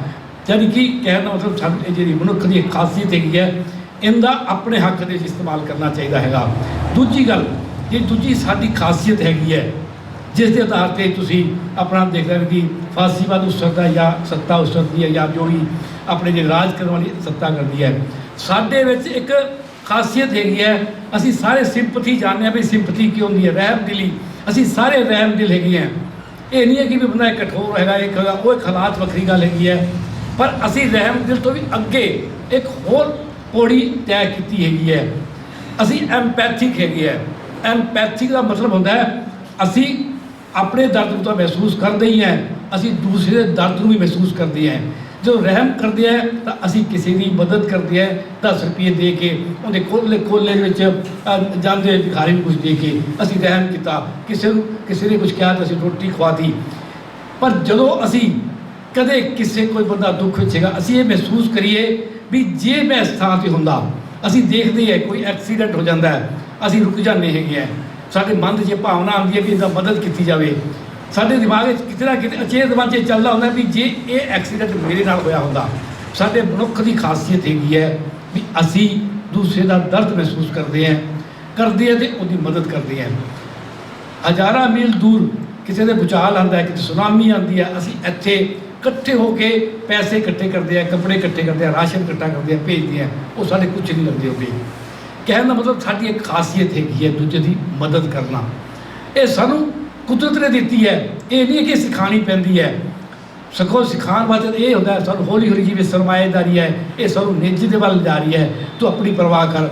ਯਾਨੀ ਕਿ ਕਹਿਣ ਦਾ ਮਤਲਬ ਸਾਡੀ ਜਿਹੜੀ ਮਨੁੱਖ ਦੀ ਖਾਸੀਅਤ ਹੈਗੀ ਹੈ ਇਹਦਾ ਆਪਣੇ ਹੱਕ ਦੇ ਵਿੱਚ ਇਸਤੇਮਾਲ ਕਰਨਾ ਚਾਹੀਦਾ ਹੈਗਾ। ਦੂਜੀ ਗੱਲ ਜੇ ਦੂਜੀ ਸਾਡੀ ਖਾਸੀਅਤ ਹੈਗੀ ਹੈ ਜਿਸ ਦੇ ਆਧਾਰ 'ਤੇ ਤੁਸੀਂ ਆਪਣਾ ਦੇਖ ਰਹੇ ਹੋ ਕਿ ਫਾਸੀਵਾਦ ਉਸ ਦਾ ਜਾਂ ਸੱਤਾ ਉਸ ਦੀ ਹੈ ਜਾਂ ਜੋ ਵੀ ਆਪਣੇ ਜਿਹੜੇ ਰਾਜ ਕਰਨ ਵਾਲੀ ਸੱਤਾ ਕਰਦੀ ਹੈ, ਸਾਡੇ ਵਿੱਚ ਇੱਕ ਖਾਸੀਅਤ ਹੈਗੀ ਹੈ ਅਸੀਂ ਸਾਰੇ ਸਿੰਪਥੀ ਜਾਣਦੇ ਹਾਂ ਵੀ ਸਿੰਪਥੀ ਕੀ ਹੁੰਦੀ ਹੈ, ਰਹਿਮ ਦਿਲੀ। ਅਸੀਂ ਸਾਰੇ ਰਹਿਮ ਦਿਲ ਹੈਗੇ ਹਾਂ। ਇਹ ਨਹੀਂ ਹੈ ਕਿ ਵੀ ਬੰਦਾ ਕਠੋਰ ਹੈਗਾ ਇੱਕ ਹੈਗਾ, ਉਹ ਇੱਕ ਹਾਲਾਤ ਵੱਖਰੀ ਗੱਲ ਹੈਗੀ ਹੈ, ਪਰ ਅਸੀਂ ਰਹਿਮ ਦਿਲ ਤੋਂ ਵੀ ਅੱਗੇ ਇੱਕ ਹੋਰ ਪੌੜੀ ਤੈਅ ਕੀਤੀ ਹੈਗੀ ਹੈ। ਅਸੀਂ ਐਮਪੈਥਿਕ ਹੈਗੇ ਹੈ। ਐਮਪੈਥਿਕ ਦਾ ਮਤਲਬ ਹੁੰਦਾ ਹੈ ਅਸੀਂ ਆਪਣੇ ਦਰਦ ਨੂੰ ਤਾਂ ਮਹਿਸੂਸ ਕਰਦੇ ਹੀ ਹੈ, ਅਸੀਂ ਦੂਸਰੇ ਦੇ ਦਰਦ ਨੂੰ ਵੀ ਮਹਿਸੂਸ ਕਰਦੇ ਹਾਂ। ਜਦੋਂ ਰਹਿਮ ਕਰਦੇ ਹੈ ਤਾਂ ਅਸੀਂ ਕਿਸੇ ਦੀ ਮਦਦ ਕਰਦੇ ਹੈ, 10 ਰੁਪਏ ਦੇ ਕੇ ਉਹਦੇ ਕੋਲੇ ਵਿੱਚ ਜਾਂਦੇ ਭਿਖਾਰੀ ਨੂੰ ਕੁਝ ਦੇ ਕੇ ਅਸੀਂ ਰਹਿਮ ਕੀਤਾ। ਕਿਸੇ ਨੇ ਕੁਝ ਕਿਹਾ ਤਾਂ ਅਸੀਂ ਰੋਟੀ ਖਵਾਤੀ। ਪਰ ਜਦੋਂ ਅਸੀਂ ਕਦੇ ਕਿਸੇ ਕੋਈ ਬੰਦਾ ਦੁੱਖ ਵਿੱਚ ਹੈਗਾ ਅਸੀਂ ਇਹ ਮਹਿਸੂਸ ਕਰੀਏ ਵੀ ਜੇ ਮੈਂ ਇਸ ਥਾਂ 'ਤੇ ਹੁੰਦਾ, ਅਸੀਂ ਦੇਖਦੇ ਹੈ ਕੋਈ ਐਕਸੀਡੈਂਟ ਹੋ ਜਾਂਦਾ ਹੈ ਅਸੀਂ ਰੁਕ ਜਾਂਦੇ ਹੈਗੇ ਹੈ। ਸਾਡੇ ਮਨ 'ਚ ਭਾਵਨਾ ਆਉਂਦੀ ਹੈ ਵੀ ਇਹਦਾ ਮਦਦ ਕੀਤੀ ਜਾਵੇ। ਸਾਡੇ ਦਿਮਾਗ ਵਿੱਚ ਕਿਤੇ ਨਾ ਕਿਤੇ ਅਚੇਤ ਮਨ 'ਚ ਚੱਲਦਾ ਹੁੰਦਾ ਵੀ ਜੇ ਇਹ ਐਕਸੀਡੈਂਟ ਮੇਰੇ ਨਾਲ ਹੋਇਆ ਹੁੰਦਾ। ਸਾਡੇ ਮਨੁੱਖ ਦੀ ਖਾਸੀਅਤ ਹੈਗੀ ਹੈ ਵੀ ਅਸੀਂ ਦੂਸਰੇ ਦਾ ਦਰਦ ਮਹਿਸੂਸ ਕਰਦੇ ਹਾਂ ਅਤੇ ਉਹਦੀ ਮਦਦ ਕਰਦੇ ਹਾਂ। ਹਜ਼ਾਰਾਂ ਮੀਲ ਦੂਰ ਕਿਸੇ ਦੇ ਭੂਚਾਲ ਆਉਂਦਾ ਹੈ, ਕਿਤੇ ਸੁਨਾਮੀ ਆਉਂਦੀ ਹੈ, ਅਸੀਂ ਇੱਥੇ ਇਕੱਠੇ ਹੋ ਕੇ ਪੈਸੇ ਇਕੱਠੇ ਕਰਦੇ ਆ, ਕੱਪੜੇ ਇਕੱਠੇ ਕਰਦੇ ਆ, ਰਾਸ਼ਨ ਇਕੱਠਾ ਕਰਦੇ ਆ, ਭੇਜਦੇ ਆ, ਉਹ ਸਾਡੇ ਕੁਝ ਨਹੀਂ ਲੱਗਦੇ ਹੁੰਦੇ। ਕਹਿਣ ਦਾ ਮਤਲਬ ਸਾਡੀ ਇੱਕ ਖਾਸੀਅਤ ਹੈਗੀ ਹੈ ਦੂਜੇ ਦੀ ਮਦਦ ਕਰਨਾ। ਇਹ ਸਾਨੂੰ ਕੁਦਰਤ ਨੇ ਦਿੱਤੀ ਹੈ, ਇਹ ਨਹੀਂ ਕਿ ਸਿਖਾਉਣੀ ਪੈਂਦੀ ਹੈ। ਸਗੋਂ ਸਿਖਾਉਣ ਵਾਸਤੇ ਇਹ ਹੁੰਦਾ ਸਾਨੂੰ ਹੌਲੀ ਹੌਲੀ ਜਿਵੇਂ ਸਰਮਾਏਦਾਰੀ ਹੈ ਇਹ ਸਾਨੂੰ ਨਿੱਜੀ ਦੇ ਵੱਲ ਜਾ ਰਹੀ ਹੈ। ਤੂੰ ਆਪਣੀ ਪਰਵਾਹ ਕਰ,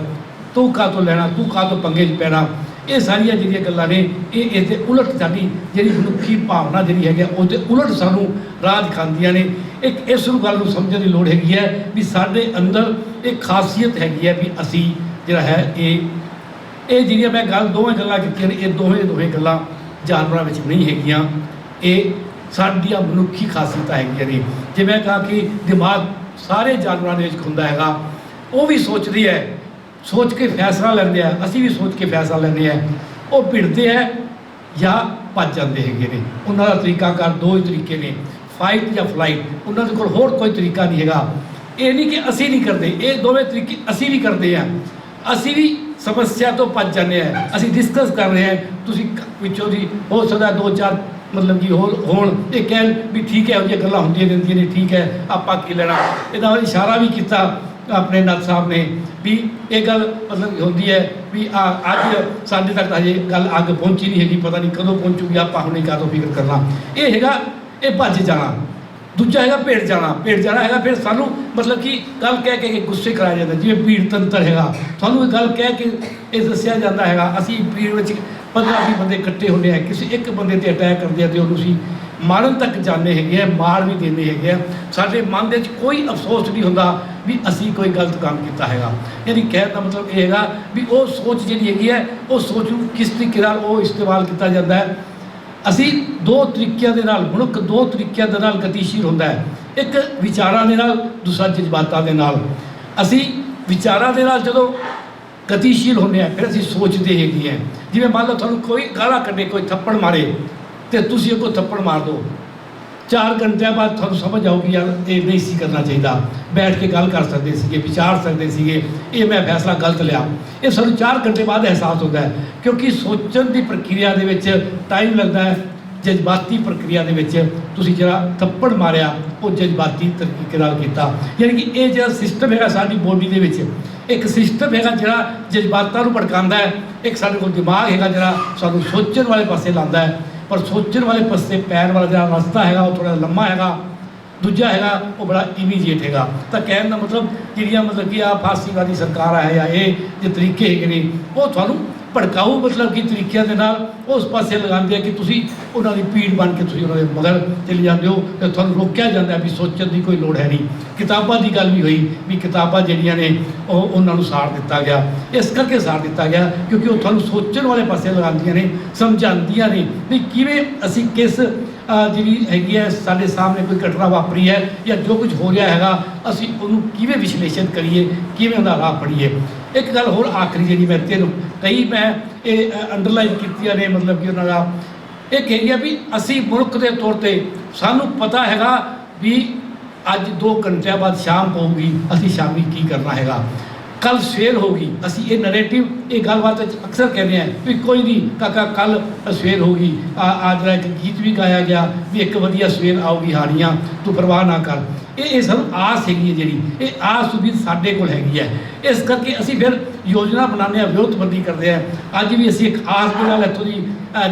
ਤੂੰ ਕਾਹਤੋਂ ਲੈਣਾ, ਤੂੰ ਕਾਹਤੋਂ ਪੰਗੇ 'ਚ ਪੈਣਾ। ਇਹ ਸਾਰੀਆਂ ਜਿਹੜੀਆਂ ਗੱਲਾਂ ਨੇ ਇਹ ਇਹਦੇ ਉਲਟ ਸਾਡੀ ਜਿਹੜੀ ਮਨੁੱਖੀ ਭਾਵਨਾ ਜਿਹੜੀ ਹੈਗੀ ਉਹਦੇ ਉਲਟ ਸਾਨੂੰ ਰਾਹ ਦਿਖਾਉਂਦੀਆਂ ਨੇ। ਇੱਕ ਇਸ ਨੂੰ ਗੱਲ ਨੂੰ ਸਮਝਣ ਦੀ ਲੋੜ ਹੈਗੀ ਹੈ ਵੀ ਸਾਡੇ ਅੰਦਰ ਇੱਕ ਖਾਸੀਅਤ ਹੈਗੀ ਹੈ ਵੀ ਅਸੀਂ ਜਿਹੜਾ ਹੈ ਇਹ ਜਿਹੜੀਆਂ ਮੈਂ ਦੋਵੇਂ ਗੱਲਾਂ ਕੀਤੀਆਂ ਨੇ ਇਹ ਦੋਵੇਂ ਗੱਲਾਂ ਜਾਨਵਰਾਂ ਵਿੱਚ ਨਹੀਂ ਹੈਗੀਆਂ, ਇਹ ਸਾਡੀਆਂ ਮਨੁੱਖੀ ਖਾਸੀਅਤਾਂ ਹੈਗੀਆਂ ਨੇ। ਜੇ ਮੈਂ ਕਹਾਂ ਕਿ ਦਿਮਾਗ ਸਾਰੇ ਜਾਨਵਰਾਂ ਦੇ ਵਿੱਚ ਹੁੰਦਾ ਹੈਗਾ, ਉਹ ਵੀ ਸੋਚਦੇ ਹੈ, ਸੋਚ ਕੇ ਫੈਸਲਾ ਲੈਂਦੇ ਆ, ਅਸੀਂ ਵੀ ਸੋਚ ਕੇ ਫੈਸਲਾ ਲੈਂਦੇ ਆ। ਉਹ ਭਿੜਦੇ ਹੈ ਜਾਂ ਭੱਜ ਜਾਂਦੇ ਹੈਗੇ ਨੇ। ਉਹਨਾਂ ਦਾ ਤਰੀਕਾਕਾਰ ਦੋ ਹੀ ਤਰੀਕੇ ਨੇ, ਫਾਈਟ ਜਾਂ ਫਲਾਈਟ। ਉਹਨਾਂ ਦੇ ਕੋਲ ਹੋਰ ਕੋਈ ਤਰੀਕਾ ਨਹੀਂ ਹੈਗਾ। ਇਹ ਨਹੀਂ ਕਿ ਅਸੀਂ ਨਹੀਂ ਕਰਦੇ, ਇਹ ਦੋਵੇਂ ਤਰੀਕੇ ਅਸੀਂ ਵੀ ਕਰਦੇ ਹਾਂ। ਅਸੀਂ ਵੀ ਸਮੱਸਿਆ ਤੋਂ ਭੱਜ ਜਾਂਦੇ ਹਾਂ, ਅਸੀਂ ਡਿਸਕਸ ਕਰ ਰਹੇ ਹਾਂ, ਤੁਸੀਂ ਵਿੱਚੋਂ ਦੀ ਹੋ ਸਕਦਾ 2-4 ਮਤਲਬ ਕਿ ਹੋਣ ਇਹ ਕਹਿਣ ਵੀ ਠੀਕ ਹੈ, ਇਹੋ ਜਿਹੀਆਂ ਗੱਲਾਂ ਹੁੰਦੀਆਂ ਰਹਿੰਦੀਆਂ ਨੇ, ਠੀਕ ਹੈ ਆਪਾਂ ਕੀ ਲੈਣਾ। ਇਹਦਾ ਇਸ਼ਾਰਾ ਵੀ ਕੀਤਾ ਆਪਣੇ ਨੱਥ ਸਾਹਿਬ ਨੇ ਵੀ ਇਹ ਗੱਲ ਮਤਲਬ ਹੁੰਦੀ ਹੈ ਵੀ ਅੱਜ ਸਾਡੇ ਤੱਕ ਹਜੇ ਗੱਲ ਅੱਗ ਪਹੁੰਚੀ ਨਹੀਂ ਹੈਗੀ, ਪਤਾ ਨਹੀਂ ਕਦੋਂ ਪਹੁੰਚੂਗੀ, ਆਪਾਂ ਹੁਣੇ ਕਾਹਤੋਂ ਫਿਕਰ ਕਰਨਾ। ਇਹ ਹੈਗਾ ਇਹ ਭੱਜ ਜਾਣਾ। ਦੂਜਾ ਹੈਗਾ ਭੇੜ ਜਾਣਾ ਹੈਗਾ ਫਿਰ ਸਾਨੂੰ ਮਤਲਬ ਕਿ ਗੱਲ ਕਹਿ ਕੇ ਗੁੱਸੇ ਕਰਾਇਆ ਜਾਂਦਾ, ਜਿਵੇਂ ਭੀੜ ਤੰਤਰ ਹੈਗਾ। ਤੁਹਾਨੂੰ ਇਹ ਗੱਲ ਕਹਿ ਕੇ ਇਹ ਦੱਸਿਆ ਜਾਂਦਾ ਹੈਗਾ ਅਸੀਂ ਭੀੜ ਵਿੱਚ 15-20 ਬੰਦੇ ਇਕੱਠੇ ਹੁੰਦੇ ਆ, ਕਿਸੇ ਇੱਕ ਬੰਦੇ 'ਤੇ ਅਟੈਕ ਕਰਦੇ ਆ ਅਤੇ ਉਹਨੂੰ ਅਸੀਂ ਮਾਰਨ ਤੱਕ ਜਾਂਦੇ ਹੈਗੇ ਆ, ਮਾਰ ਵੀ ਦਿੰਦੇ ਹੈਗੇ ਆ। ਸਾਡੇ ਮਨ ਦੇ ਵਿੱਚ ਕੋਈ ਅਫਸੋਸ ਨਹੀਂ ਹੁੰਦਾ ਵੀ ਅਸੀਂ ਕੋਈ ਗਲਤ ਕੰਮ ਕੀਤਾ ਹੈਗਾ। ਯਾਨੀ ਕਹਿਣ ਦਾ ਮਤਲਬ ਇਹ ਹੈਗਾ ਵੀ ਉਹ ਸੋਚ ਜਿਹੜੀ ਹੈਗੀ ਹੈ ਉਹ ਸੋਚ ਨੂੰ ਕਿਸ ਤਰੀਕੇ ਨਾਲ ਉਹ ਇਸਤੇਮਾਲ ਕੀਤਾ ਜਾਂਦਾ ਹੈ। ਅਸੀਂ ਦੋ ਤਰੀਕਿਆਂ ਦੇ ਨਾਲ ਮਨੁੱਖ ਦੋ ਤਰੀਕਿਆਂ ਦੇ ਨਾਲ ਗਤੀਸ਼ੀਲ ਹੁੰਦਾ ਹੈ, ਇੱਕ ਵਿਚਾਰਾਂ ਦੇ ਨਾਲ, ਦੂਸਰਾ ਜਜ਼ਬਾਤਾਂ ਦੇ ਨਾਲ। ਅਸੀਂ ਵਿਚਾਰਾਂ ਦੇ ਨਾਲ ਜਦੋਂ ਗਤੀਸ਼ੀਲ ਹੁੰਦੇ ਹਾਂ ਫਿਰ ਅਸੀਂ ਸੋਚਦੇ ਹੈਗੇ ਹਾਂ। ਜਿਵੇਂ ਮੰਨ ਲਓ ਤੁਹਾਨੂੰ ਕੋਈ ਗਾਲਾਂ ਕੱਢੇ, ਕੋਈ ਥੱਪੜ ਮਾਰੇ ਅਤੇ ਤੁਸੀਂ ਅੱਗੋਂ ਥੱਪੜ ਮਾਰ ਦਿਓ, 4 ਘੰਟਿਆਂ ਬਾਅਦ ਤੁਹਾਨੂੰ ਸਮਝ ਆਊਗੀ ਯਾਰ ਇਹ ਨਹੀਂ ਸੀ ਕਰਨਾ ਚਾਹੀਦਾ। ਬੈਠ ਕੇ ਗੱਲ ਕਰ ਸਕਦੇ ਸੀਗੇ, ਵਿਚਾਰ ਸਕਦੇ ਸੀਗੇ, ਇਹ ਮੈਂ ਫੈਸਲਾ ਗਲਤ ਲਿਆ। ਇਹ ਸਾਨੂੰ 4 ਘੰਟੇ ਬਾਅਦ ਅਹਿਸਾਸ ਹੁੰਦਾ ਹੈ, ਕਿਉਂਕਿ ਸੋਚਣ ਦੀ ਪ੍ਰਕਿਰਿਆ ਦੇ ਵਿੱਚ ਟਾਈਮ ਲੱਗਦਾ ਹੈ। ਜਜ਼ਬਾਤੀ ਪ੍ਰਕਿਰਿਆ ਦੇ ਵਿੱਚ ਤੁਸੀਂ ਜਿਹੜਾ ਥੱਪੜ ਮਾਰਿਆ ਉਹ ਜਜ਼ਬਾਤੀ ਤਰੀਕੇ ਨਾਲ ਕੀਤਾ। ਯਾਨੀ ਕਿ ਇਹ ਜਿਹੜਾ ਸਿਸਟਮ ਹੈਗਾ ਸਾਡੀ ਬੋਡੀ ਦੇ ਵਿੱਚ ਇੱਕ ਸਿਸਟਮ ਹੈਗਾ ਜਿਹੜਾ ਜਜ਼ਬਾਤਾਂ ਨੂੰ ਭੜਕਾਉਂਦਾ ਹੈ, ਇੱਕ ਸਾਡੇ ਕੋਲ ਦਿਮਾਗ ਹੈਗਾ ਜਿਹੜਾ ਸਾਨੂੰ ਸੋਚਣ ਵਾਲੇ ਪਾਸੇ ਲਾਉਂਦਾ ਹੈ। ਪਰ ਸੋਚਣ ਵਾਲੇ ਪਾਸੇ ਪੈਣ ਵਾਲਾ ਜਿਹੜਾ ਰਸਤਾ ਹੈਗਾ ਉਹ ਥੋੜ੍ਹਾ ਲੰਮਾ ਹੈਗਾ, ਦੂਜਾ ਹੈਗਾ ਉਹ ਬੜਾ ਇਮੀਡੀਏਟ ਹੈਗਾ। ਤਾਂ ਕਹਿਣ ਦਾ ਮਤਲਬ ਜਿਹੜੀਆਂ ਮਤਲਬ ਕਿ ਆ ਫਾਸੀਵਾਦੀ ਸਰਕਾਰਾਂ ਹੈ ਜਾਂ ਇਹ ਜੇ ਤਰੀਕੇ ਹੈਗੇ ਨੇ ਉਹ ਤੁਹਾਨੂੰ ਭੜਕਾਊ ਮਤਲਬ ਕਿ ਤਰੀਕਿਆਂ ਦੇ ਨਾਲ ਉਸ ਪਾਸੇ ਲਗਾਉਂਦੇ ਆ ਕਿ ਤੁਸੀਂ ਉਹਨਾਂ ਦੀ ਪੀੜ ਬਣ ਕੇ ਤੁਸੀਂ ਉਹਨਾਂ ਦੇ ਮਗਰ ਚਲੇ ਜਾਂਦੇ ਹੋ ਤੇ ਤੁਹਾਨੂੰ ਰੋਕਿਆ ਜਾਂਦਾ ਵੀ ਸੋਚਣ ਦੀ ਕੋਈ ਲੋੜ ਹੈ ਨਹੀਂ। ਕਿਤਾਬਾਂ ਦੀ ਗੱਲ ਵੀ ਹੋਈ ਵੀ ਕਿਤਾਬਾਂ ਜਿਹੜੀਆਂ ਨੇ ਉਹ ਉਹਨਾਂ ਨੂੰ ਸਾੜ ਦਿੱਤਾ ਗਿਆ, ਇਸ ਕਰਕੇ ਸਾੜ ਦਿੱਤਾ ਗਿਆ ਕਿਉਂਕਿ ਉਹ ਤੁਹਾਨੂੰ ਸੋਚਣ ਵਾਲੇ ਪਾਸੇ ਲਗਾਉਂਦੀਆਂ ਨੇ, ਸਮਝਾਉਂਦੀਆਂ ਨੇ ਵੀ ਕਿਵੇਂ ਅਸੀਂ ਕਿਸ ਜਿਹੜੀ ਹੈਗੀ ਹੈ ਸਾਡੇ ਸਾਹਮਣੇ ਕੋਈ ਘਟਨਾ ਵਾਪਰੀ ਹੈ ਜਾਂ ਜੋ ਕੁਝ ਹੋ ਰਿਹਾ ਹੈਗਾ ਅਸੀਂ ਉਹਨੂੰ ਕਿਵੇਂ ਵਿਸ਼ਲੇਸ਼ਣ ਕਰੀਏ, ਕਿਵੇਂ ਉਹਦਾ ਰਾਹ ਫੜੀਏ। ਇੱਕ ਗੱਲ ਹੋਰ ਆਖਰੀ ਜਿਹੜੀ ਮੈਂ ਤੈਨੂੰ ਕਈ ਮੈਂ ਇਹ ਅੰਡਰਲਾਈਨ ਕੀਤੀਆਂ ਨੇ ਮਤਲਬ ਕਿ ਉਹਨਾਂ ਦਾ ਇਹ ਹੈਗੀ ਆ ਵੀ ਅਸੀਂ ਮੁਲਕ ਦੇ ਤੌਰ 'ਤੇ ਸਾਨੂੰ ਪਤਾ ਹੈਗਾ ਵੀ ਅੱਜ 2 ਘੰਟਿਆਂ ਬਾਅਦ ਸ਼ਾਮ ਪਊਗੀ, ਅਸੀਂ ਸ਼ਾਮੀ ਕੀ ਕਰਨਾ ਹੈਗਾ, ਕੱਲ ਸਵੇਰ ਹੋਗੀ। ਅਸੀਂ ਇਹ ਨੈਰੇਟਿਵ ਇਹ ਗੱਲਬਾਤ ਅਕਸਰ ਕਹਿੰਦੇ ਆ ਵੀ ਕੋਈ ਨਹੀਂ ਕਾਕਾ ਕੱਲ ਸਵੇਰ ਹੋਗੀ। ਅੱਜ ਇੱਕ ਗੀਤ ਵੀ ਗਾਇਆ ਗਿਆ ਵੀ ਇੱਕ ਵਧੀਆ ਸਵੇਰ ਆਊਗੀ ਹਾਨੀਆਂ ਤੂੰ ਪਰਵਾਹ ਨਾ ਕਰ। ਇਹ ਸਾਨੂੰ ਆਸ ਹੈਗੀ ਹੈ ਜਿਹੜੀ ਇਹ ਆਸ ਵੀ ਸਾਡੇ ਕੋਲ ਹੈਗੀ ਹੈ। ਇਸ ਕਰਕੇ ਅਸੀਂ ਫਿਰ ਯੋਜਨਾ ਬਣਾਉਂਦੇ ਹਾਂ, ਵਿਉਂਤਬੰਦੀ ਕਰਦੇ ਹਾਂ। ਅੱਜ ਵੀ ਅਸੀਂ ਇੱਕ ਆਸ ਦੇ ਨਾਲ ਇੱਥੋਂ ਦੀ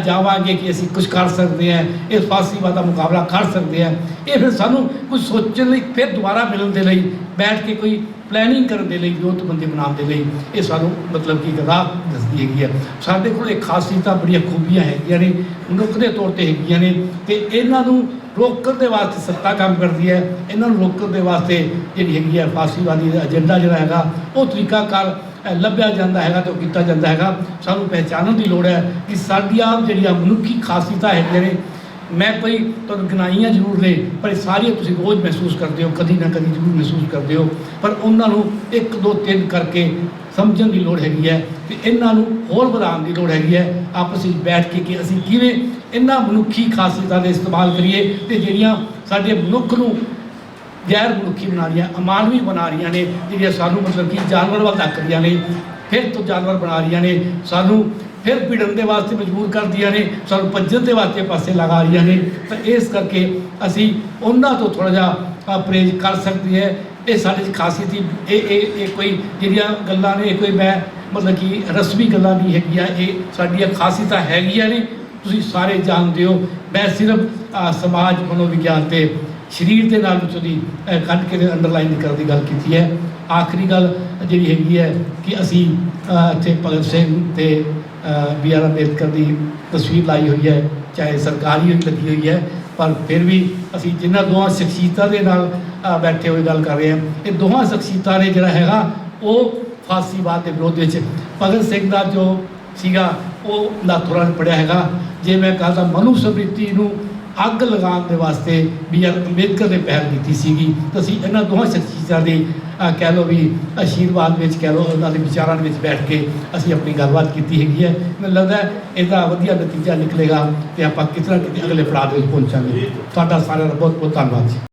ਜਾਵਾਂਗੇ ਕਿ ਅਸੀਂ ਕੁਝ ਕਰ ਸਕਦੇ ਹਾਂ, ਇਸ ਫਾਸੀਵਾਦ ਦਾ ਮੁਕਾਬਲਾ ਕਰ ਸਕਦੇ ਹਾਂ। ਇਹ ਫਿਰ ਸਾਨੂੰ ਕੁਝ ਸੋਚਣ ਲਈ ਫਿਰ ਦੁਬਾਰਾ ਮਿਲਣ ਦੇ ਲਈ ਬੈਠ ਕੇ ਕੋਈ ਪਲੈਨਿੰਗ ਕਰਨ ਦੇ ਲਈ ਵਿਉਂਤਬੰਦੀ ਬਣਾਉਣ ਦੇ ਲਈ ਇਹ ਸਾਨੂੰ ਮਤਲਬ ਕਿ ਇੱਕ ਰਾਹ ਦੱਸਦੀ ਹੈਗੀ ਹੈ। ਸਾਡੇ ਕੋਲ ਇੱਕ ਖਾਸੀਅਤਾਂ ਬੜੀਆਂ ਖੂਬੀਆਂ ਹੈਗੀਆਂ ਨੇ ਮਨੁੱਖ ਦੇ ਤੌਰ 'ਤੇ ਹੈਗੀਆਂ ਨੇ ਅਤੇ ਇਹਨਾਂ ਨੂੰ ਰੋਕਣ ਦੇ ਵਾਸਤੇ ਸੱਤਾ ਕੰਮ ਕਰਦੀ ਹੈ। ਇਹਨਾਂ ਨੂੰ ਰੋਕਣ ਦੇ ਵਾਸਤੇ ਜਿਹੜੀ ਹੈਗੀ ਹੈ ਫਾਸੀਵਾਦੀ ਏਜੰਡਾ ਜਿਹੜਾ ਹੈਗਾ ਉਹ ਤਰੀਕਾਕਾਰ ਲੱਭਿਆ ਜਾਂਦਾ ਹੈਗਾ ਅਤੇ ਉਹ ਕੀਤਾ ਜਾਂਦਾ ਹੈਗਾ। ਸਾਨੂੰ ਪਹਿਚਾਣਨ ਦੀ ਲੋੜ ਹੈ ਕਿ ਸਾਡੀਆਂ ਜਿਹੜੀਆਂ ਮਨੁੱਖੀ ਖਾਸੀਅਤਾਂ ਹੈਗੀਆਂ ਨੇ ਮੈਂ ਕੋਈ ਤੁਹਾਨੂੰ ਗਿਣਾਈਆਂ ਜ਼ਰੂਰ ਨੇ ਪਰ ਇਹ ਸਾਰੀਆਂ ਤੁਸੀਂ ਰੋਜ਼ ਮਹਿਸੂਸ ਕਰਦੇ ਹੋ, ਕਦੀ ਨਾ ਕਦੀ ਜ਼ਰੂਰ ਮਹਿਸੂਸ ਕਰਦੇ ਹੋ। ਪਰ ਉਹਨਾਂ ਨੂੰ 1 2 3 ਕਰਕੇ ਸਮਝਣ ਦੀ ਲੋੜ ਹੈਗੀ ਹੈ ਅਤੇ ਇਹਨਾਂ ਨੂੰ ਹੋਰ ਵਧਾਉਣ ਦੀ ਲੋੜ ਹੈਗੀ ਹੈ ਆਪਸ ਵਿੱਚ ਬੈਠ ਕੇ ਕਿ ਅਸੀਂ ਕਿਵੇਂ ਇਹਨਾਂ ਮਨੁੱਖੀ ਖਾਸੀਅਤਾਂ ਦਾ ਇਸਤੇਮਾਲ ਕਰੀਏ ਅਤੇ ਜਿਹੜੀਆਂ ਸਾਡੇ ਮਨੁੱਖ ਨੂੰ ਗੈਰ ਮਨੁੱਖੀ ਬਣਾ ਰਹੀਆਂ, ਅਮਾਨਵੀ ਬਣਾ ਰਹੀਆਂ ਨੇ, ਜਿਹੜੀਆਂ ਸਾਨੂੰ ਮਤਲਬ ਕਿ ਜਾਨਵਰ ਵੱਲ ਧੱਕ ਰਹੀਆਂ ਨੇ, ਫਿਰ ਤੋਂ ਜਾਨਵਰ ਬਣਾ ਰਹੀਆਂ ਨੇ, ਸਾਨੂੰ ਫਿਰ ਭਿੜਨ ਦੇ ਵਾਸਤੇ ਮਜਬੂਰ ਕਰਦੀਆਂ ਨੇ, ਸਾਨੂੰ ਭੱਜਣ ਦੇ ਵਾਸਤੇ ਪਾਸੇ ਲਗਾ ਰਹੀਆਂ ਨੇ। ਤਾਂ ਇਸ ਕਰਕੇ ਅਸੀਂ ਉਹਨਾਂ ਤੋਂ ਥੋੜ੍ਹਾ ਜਿਹਾ ਪਰਹੇਜ਼ ਕਰ ਸਕਦੇ ਹੈ। ਇਹ ਸਾਡੇ 'ਚ ਖਾਸੀਅਤ ਹੀ ਇਹ ਕੋਈ ਜਿਹੜੀਆਂ ਗੱਲਾਂ ਨੇ ਇਹ ਕੋਈ ਮੈਂ ਮਤਲਬ ਕਿ ਰਸਮੀ ਗੱਲਾਂ ਨਹੀਂ ਹੈਗੀਆਂ, ਇਹ ਸਾਡੀਆਂ ਖਾਸੀਅਤਾਂ ਹੈਗੀਆਂ ਨੇ, ਤੁਸੀਂ ਸਾਰੇ ਜਾਣਦੇ ਹੋ। ਮੈਂ ਸਿਰਫ ਸਮਾਜ ਮਨੋਵਿਗਿਆਨ ਅਤੇ ਸਰੀਰ ਦੇ ਨਾਲ ਵਿੱਚ ਉਹਦੀ ਕੱਢ ਕੇ ਅੰਡਰਲਾਈਨ ਕਰਨ ਦੀ ਗੱਲ ਕੀਤੀ ਹੈ। ਆਖਰੀ ਗੱਲ ਜਿਹੜੀ ਹੈਗੀ ਹੈ ਕਿ ਅਸੀਂ ਇੱਥੇ ਭਗਤ ਸਿੰਘ ਅਤੇ BR ਅੰਬੇਦਕਰ ਦੀ ਤਸਵੀਰ ਲਾਈ ਹੋਈ ਹੈ, ਚਾਹੇ ਸਰਕਾਰੀ ਲੱਗੀ ਹੋਈ ਹੈ, ਪਰ ਫਿਰ ਵੀ ਅਸੀਂ ਜਿਨ੍ਹਾਂ ਦੋਹਾਂ ਸ਼ਖਸੀਅਤਾਂ ਦੇ ਨਾਲ ਬੈਠੇ ਹੋਏ ਗੱਲ ਕਰ ਰਹੇ ਹਾਂ, ਇਹ ਦੋਹਾਂ ਸ਼ਖਸੀਅਤਾਂ ਨੇ ਜਿਹੜਾ ਹੈਗਾ ਉਹ ਫਾਸੀਵਾਦ ਦੇ ਵਿਰੋਧ ਵਿੱਚ ਭਗਤ ਸਿੰਘ ਦਾ ਜੋ ਸੀਗਾ ਉਹ ਲਾਥੋਰਾਂ ਪੜਿਆ ਹੈਗਾ। ਜੇ ਮੈਂ ਕਹਾਂ ਤਾਂ ਮਨੂ ਸਮ੍ਰਿਤੀ ਨੂੰ ਅੱਗ ਲਗਾਉਣ ਦੇ ਵਾਸਤੇ BR ਅੰਬੇਦਕਰ ਨੇ ਪਹਿਲ ਕੀਤੀ ਸੀਗੀ। ਤਾਂ ਅਸੀਂ ਇਹਨਾਂ ਦੋਹਾਂ ਸ਼ਖਸੀਅਤਾਂ ਦੇ ਕਹਿ ਲਓ ਵੀ ਆਸ਼ੀਰਵਾਦ ਵਿੱਚ ਕਹਿ ਲਓ ਉਹਨਾਂ ਦੇ ਵਿਚਾਰਾਂ ਦੇ ਵਿੱਚ ਬੈਠ ਕੇ ਅਸੀਂ ਆਪਣੀ ਗੱਲਬਾਤ ਕੀਤੀ ਹੈਗੀ ਹੈ। ਮੈਨੂੰ ਲੱਗਦਾ ਇਹਦਾ ਵਧੀਆ ਨਤੀਜਾ ਨਿਕਲੇਗਾ ਅਤੇ ਆਪਾਂ ਕਿਤੇ ਨਾ ਕਿਤੇ ਅਗਲੇ ਪੜਾਅ ਦੇ ਵਿੱਚ ਪਹੁੰਚਾਂਗੇ। ਤੁਹਾਡਾ ਸਾਰਿਆਂ ਦਾ ਬਹੁਤ ਬਹੁਤ ਧੰਨਵਾਦ ਜੀ।